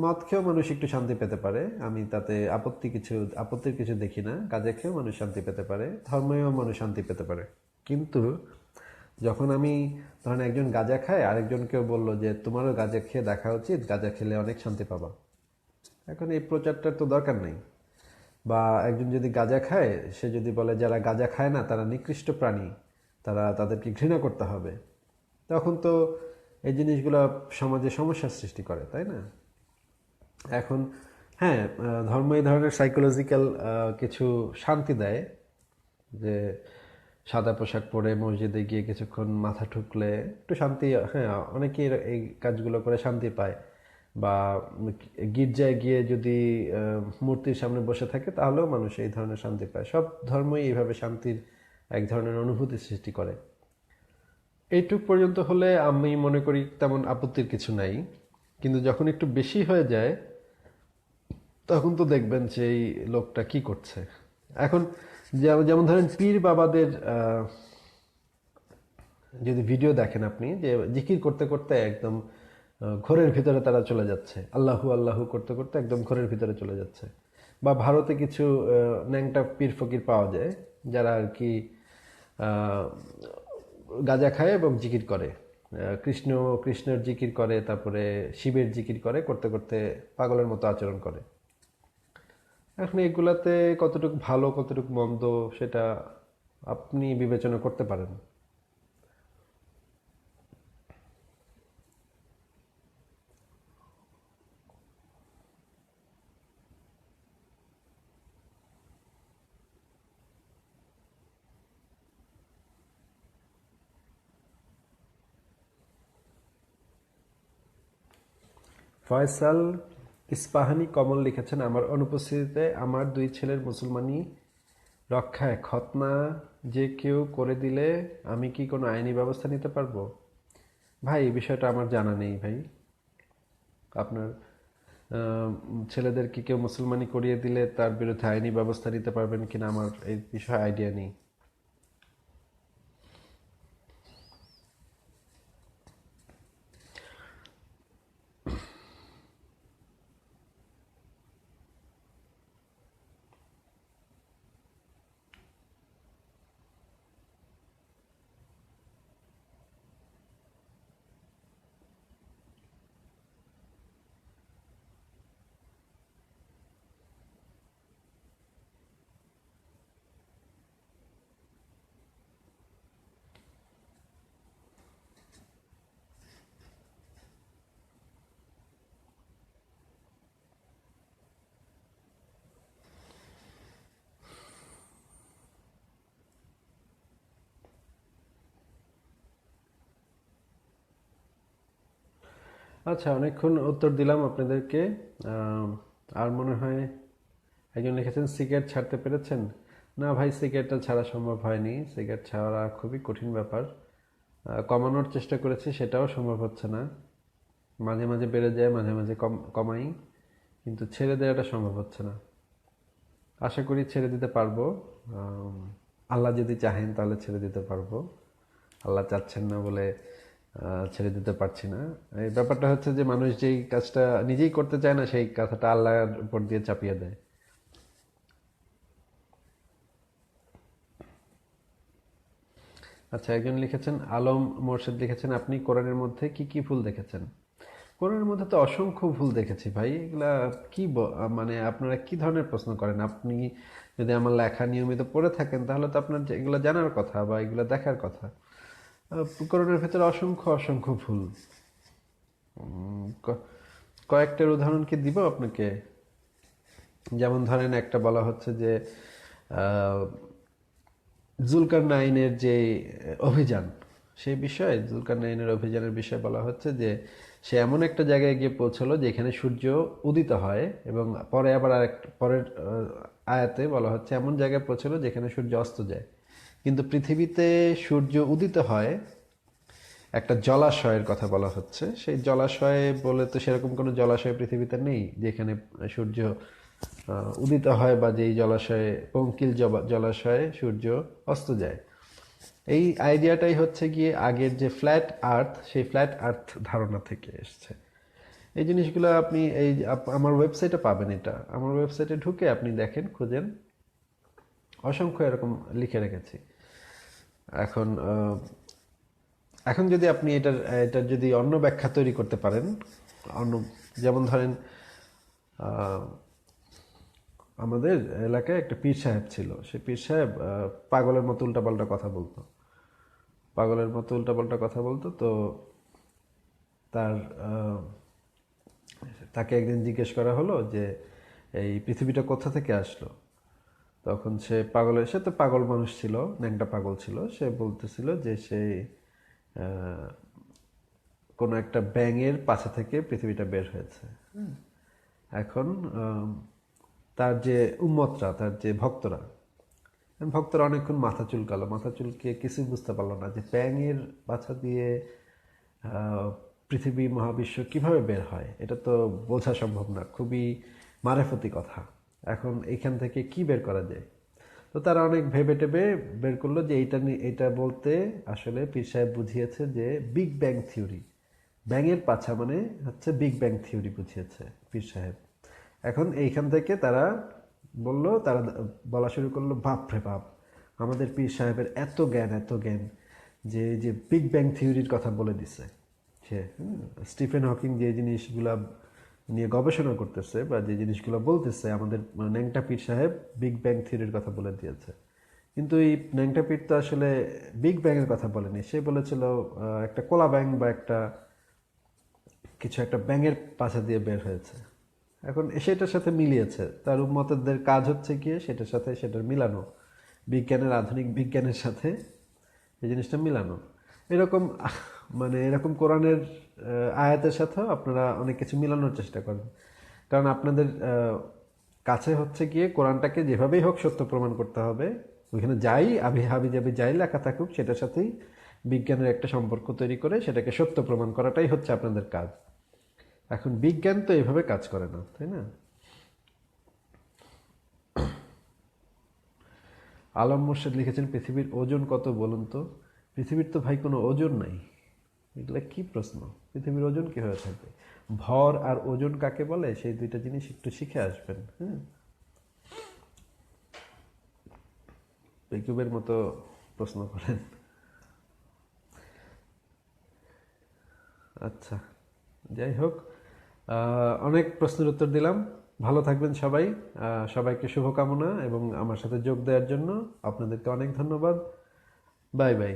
মদ খেয়েও মানুষ একটু শান্তি পেতে পারে, আমি তাতে আপত্তির কিছু দেখি না। গাঁজা খেয়েও মানুষ শান্তি পেতে পারে, ধর্মেও মানুষ শান্তি পেতে পারে। কিন্তু যখন আমি ধরেন একজন গাঁজা খায়, আরেকজনকেও বললো যে তোমারও গাঁজা খেয়ে দেখা উচিত, গাঁজা খেলে অনেক শান্তি পাবা, এখন এই প্রচারটার তো দরকার নেই। বা একজন যদি গাঁজা খায়, সে যদি বলে যারা গাঁজা খায় না তারা নিকৃষ্ট প্রাণী, তাদেরকে ঘৃণা করতে হবে, তখন তো এই জিনিসগুলো সমাজে সমস্যার সৃষ্টি করে, তাই না? এখন হ্যাঁ, ধর্ম এই ধরনের সাইকোলজিক্যাল কিছু শান্তি দেয়, যে সাদা পোশাক পরে মসজিদে গিয়ে কিছুক্ষণ মাথা ঠুকলে একটু শান্তি, হ্যাঁ অনেকেই এই কাজগুলো করে শান্তি পায়। বা গির্জায় গিয়ে যদি মূর্তির সামনে বসে থাকে, তাহলেও মানুষ এই ধরনের শান্তি পায়। সব ধর্মই এইভাবে শান্তির এক ধরনের অনুভূতি সৃষ্টি করে। এইটুক পর্যন্ত হলে আমি মনে করি তেমন আপত্তির কিছু নাই। কিন্তু যখন একটু বেশি হয়ে যায়, তখন তো দেখবেন যে এই লোকটা কি করছে। এখন যেমন ধরেন পীর বাবাদের যদি ভিডিও দেখেন আপনি, যে জিকির করতে করতে একদম ঘোরের ভিতরে তারা চলে যাচ্ছে, আল্লাহু আল্লাহু করতে করতে একদম ঘোরের ভিতরে চলে যাচ্ছে। বা ভারতে কিছু ন্যাংটা পীর ফকির পাওয়া যায়, যারা আর কি গাঁজা খায় এবং জিকির করে, কৃষ্ণের জিকির করে, তারপরে শিবের জিকির করে, করতে করতে পাগলের মতো আচরণ করে। এখন এগুলাতে কতটুকু ভালো কতটুকু মন্দ সেটা আপনি বিবেচনা করতে পারেন। ফয়সাল ইস্পাহানি কমল লিখেছেন, আমার অনুপস্থিতিতে আমার 2 ছেলের মুসলমানি রক্ষায় খতনা যে কেউ করে দিলে আমি কি কোনো আইনি ব্যবস্থা নিতে পারবো? ভাই, এই বিষয়টা আমার জানা নেই ভাই। আপনার ছেলেদেরকে কেউ মুসলমানি করিয়ে দিলে তার বিরুদ্ধে আইনি ব্যবস্থা নিতে পারবেন কিনা আমার এই বিষয়ে আইডিয়া নেই। আচ্ছা, অনেকক্ষণ উত্তর দিলাম আপনাদেরকে। আর মনে হয় একজন লিখেছেন সিগারেট ছাড়তে পেরেছেন? না ভাই, সিগারেটটা ছাড়া সম্ভব হয়নি। সিগারেট ছাড়া খুবই কঠিন ব্যাপার। কমানোর চেষ্টা করেছি, সেটাও সম্ভব হচ্ছে না। মাঝে মাঝে বেড়ে যায়, মাঝে মাঝে কমাই, কিন্তু ছেড়ে দেওয়াটা সম্ভব হচ্ছে না। আশা করি ছেড়ে দিতে পারবো। আল্লাহ যদি চাহেন তাহলে ছেড়ে দিতে পারবো। আল্লাহ চাচ্ছেন না বলে ছেড়ে দিতে পারছি না। এই ব্যাপারটা হচ্ছে যে মানুষ যেই কাজটা নিজেই করতে চায় না সেই কথাটা আল্লাহর উপর দিয়ে চাপিয়ে দেয়। আচ্ছা, একজন লিখেছেন, আলম মোর্শেদ লিখেছেন, আপনি কোরআনের মধ্যে কি কি ভুল দেখেছেন? কোরআনের মধ্যে তো অসংখ্য ভুল দেখেছি ভাই। এগুলা কি মানে আপনারা কি ধরনের প্রশ্ন করেন? আপনি যদি আমার লেখা নিয়মিত পড়ে থাকেন তাহলে তো আপনার এগুলো জানার কথা বা এগুলো দেখার কথা। কোরআনের ভেতরে অসংখ্য অসংখ্য ভুল। কয়েকটার উদাহরণ কি দিব আপনাকে? যেমন ধরেন, একটা বলা হচ্ছে যে জুলকারনাইনের যে অভিযান, সেই বিষয়ে জুলকারনাইনের অভিযানের বিষয়ে বলা হচ্ছে যে সে এমন একটা জায়গায় গিয়ে পৌঁছলো যেখানে সূর্য উদিত হয়, এবং পরে আবার পরের আয়াতে বলা হচ্ছে এমন জায়গায় পৌঁছলো যেখানে সূর্য অস্ত যায়। কিন্তু পৃথিবীতে সূর্য উদিত হয় একটা জলাশয়ের কথা বলা হচ্ছে। সেই জলাশয়ে বলে তো সেরকম কোনো জলাশয় পৃথিবীতে নেই যেখানে সূর্য উদিত হয়, বা যেই জলাশয়ে পঙ্কিল জলাশয়ে সূর্য অস্ত যায়। এই আইডিয়াটাই হচ্ছে গিয়ে আগের যে ফ্ল্যাট আর্থ, সেই ফ্ল্যাট আর্থ ধারণা থেকে এসছে। এই জিনিসগুলো আপনি আমার ওয়েবসাইটে পাবেন। এটা আমার ওয়েবসাইটে ঢুকে আপনি দেখেন, খুঁজেন, অসংখ্য এরকম লিখে রেখেছি। এখন এখন যদি আপনি এটার যদি অন্য ব্যাখ্যা তৈরি করতে পারেন, অন্য, যেমন ধরেন আমাদের এলাকায় একটা পীর সাহেব ছিল। সেই পীর সাহেব পাগলের মতো উল্টাপাল্টা কথা বলতো। পাগলের মতো উল্টাপাল্টা কথা বলতো। তো তার তাকে একদিন জিজ্ঞেস করা হলো যে এই পৃথিবীটা কোথা থেকে আসলো। তখন সে তো পাগল মানুষ ছিল, ন্যাংটা পাগল ছিল। সে বলতেছিল যে সে কোনো একটা ব্যাঙের পাছা থেকে পৃথিবীটা বের হয়েছে। এখন তার যে উম্মতরা, তার যে ভক্তরা অনেকক্ষণ মাথা চুলকালো, মাথা চুলকে কিছুই বুঝতে পারলো না যে ব্যাঙের পাছা দিয়ে পৃথিবী মহাবিশ্ব কিভাবে বের হয়। এটা তো বোঝা সম্ভব না, খুবই মারেফতি কথা। এখন এখান থেকে কি বের করা যায়? তো তারা অনেক ভেবে টেবে বের করলো যে এইটা বলতে আসলে পীর সাহেব বুঝিয়েছে যে বিগ ব্যাং থিওরি। ব্যাঙের পাছা মানে হচ্ছে বিগ ব্যাং থিওরি বুঝিয়েছে পীর সাহেব। এখন এইখান থেকে তারা বলা শুরু করলো, বাপ রে বাপ, আমাদের পীর সাহেবের এত জ্ঞান যে যে বিগ ব্যাং থিওরির কথা বলে দিছে। সে স্টিফেন হকিং যে জিনিসগুলা নিয়ে গবেষণা করতেছে বা যে জিনিসগুলো বলতেছে, আমাদের ন্যাংটা পীর সাহেব বিগ ব্যাং থিওরির কথা বলে দিয়েছে। কিন্তু এই ন্যাংটা পীর তো আসলে বিগ ব্যাংয়ের কথা বলেনি। সে বলেছিল একটা কোলা ব্যাং বা কিছু একটা ব্যাঙের পাছা দিয়ে বের হয়েছে। এখন সেটার সাথে মিলিয়েছে। তার উম্মতদের কাজ হচ্ছে গিয়ে সেটার মিলানো, আধুনিক বিজ্ঞানের সাথে এই জিনিসটা মিলানো। এরকম মানে এরকম কোরআনের আয়াতের সাথেও আপনারা অনেক কিছু মিলানোর চেষ্টা করেন। কারণ আপনাদের কাছে হচ্ছে গিয়ে কোরআনটাকে যেভাবেই হোক সত্য প্রমাণ করতে হবে। ওইখানে যাই হাবি যাবি যাই লেখা থাকুক, সেটার সাথেই বিজ্ঞানের একটা সম্পর্ক তৈরি করে সেটাকে সত্য প্রমাণ করাটাই হচ্ছে আপনাদের কাজ। এখন বিজ্ঞান তো এভাবে কাজ করে না, তাই না? আলম মোর্শেদ লিখেছেন, পৃথিবীর ওজন কত বলুন তো? পৃথিবীর তো ভাই কোনো ওজন নাই। এগুলো কি প্রশ্ন? পৃথিবীর ওজন কিভাবে থাকবে? ভর আর ওজন কাকে বলে সেই দুইটা জিনিস একটু শিখে আসবেন। হ্যাঁ, বেকুবের মতো প্রশ্ন করেন। আচ্ছা, যাই হোক, অনেক প্রশ্নের উত্তর দিলাম। ভালো থাকবেন সবাই। সবাইকে শুভকামনা এবং আমার সাথে যোগ দেওয়ার জন্য আপনাদেরকে অনেক ধন্যবাদ। Bye bye.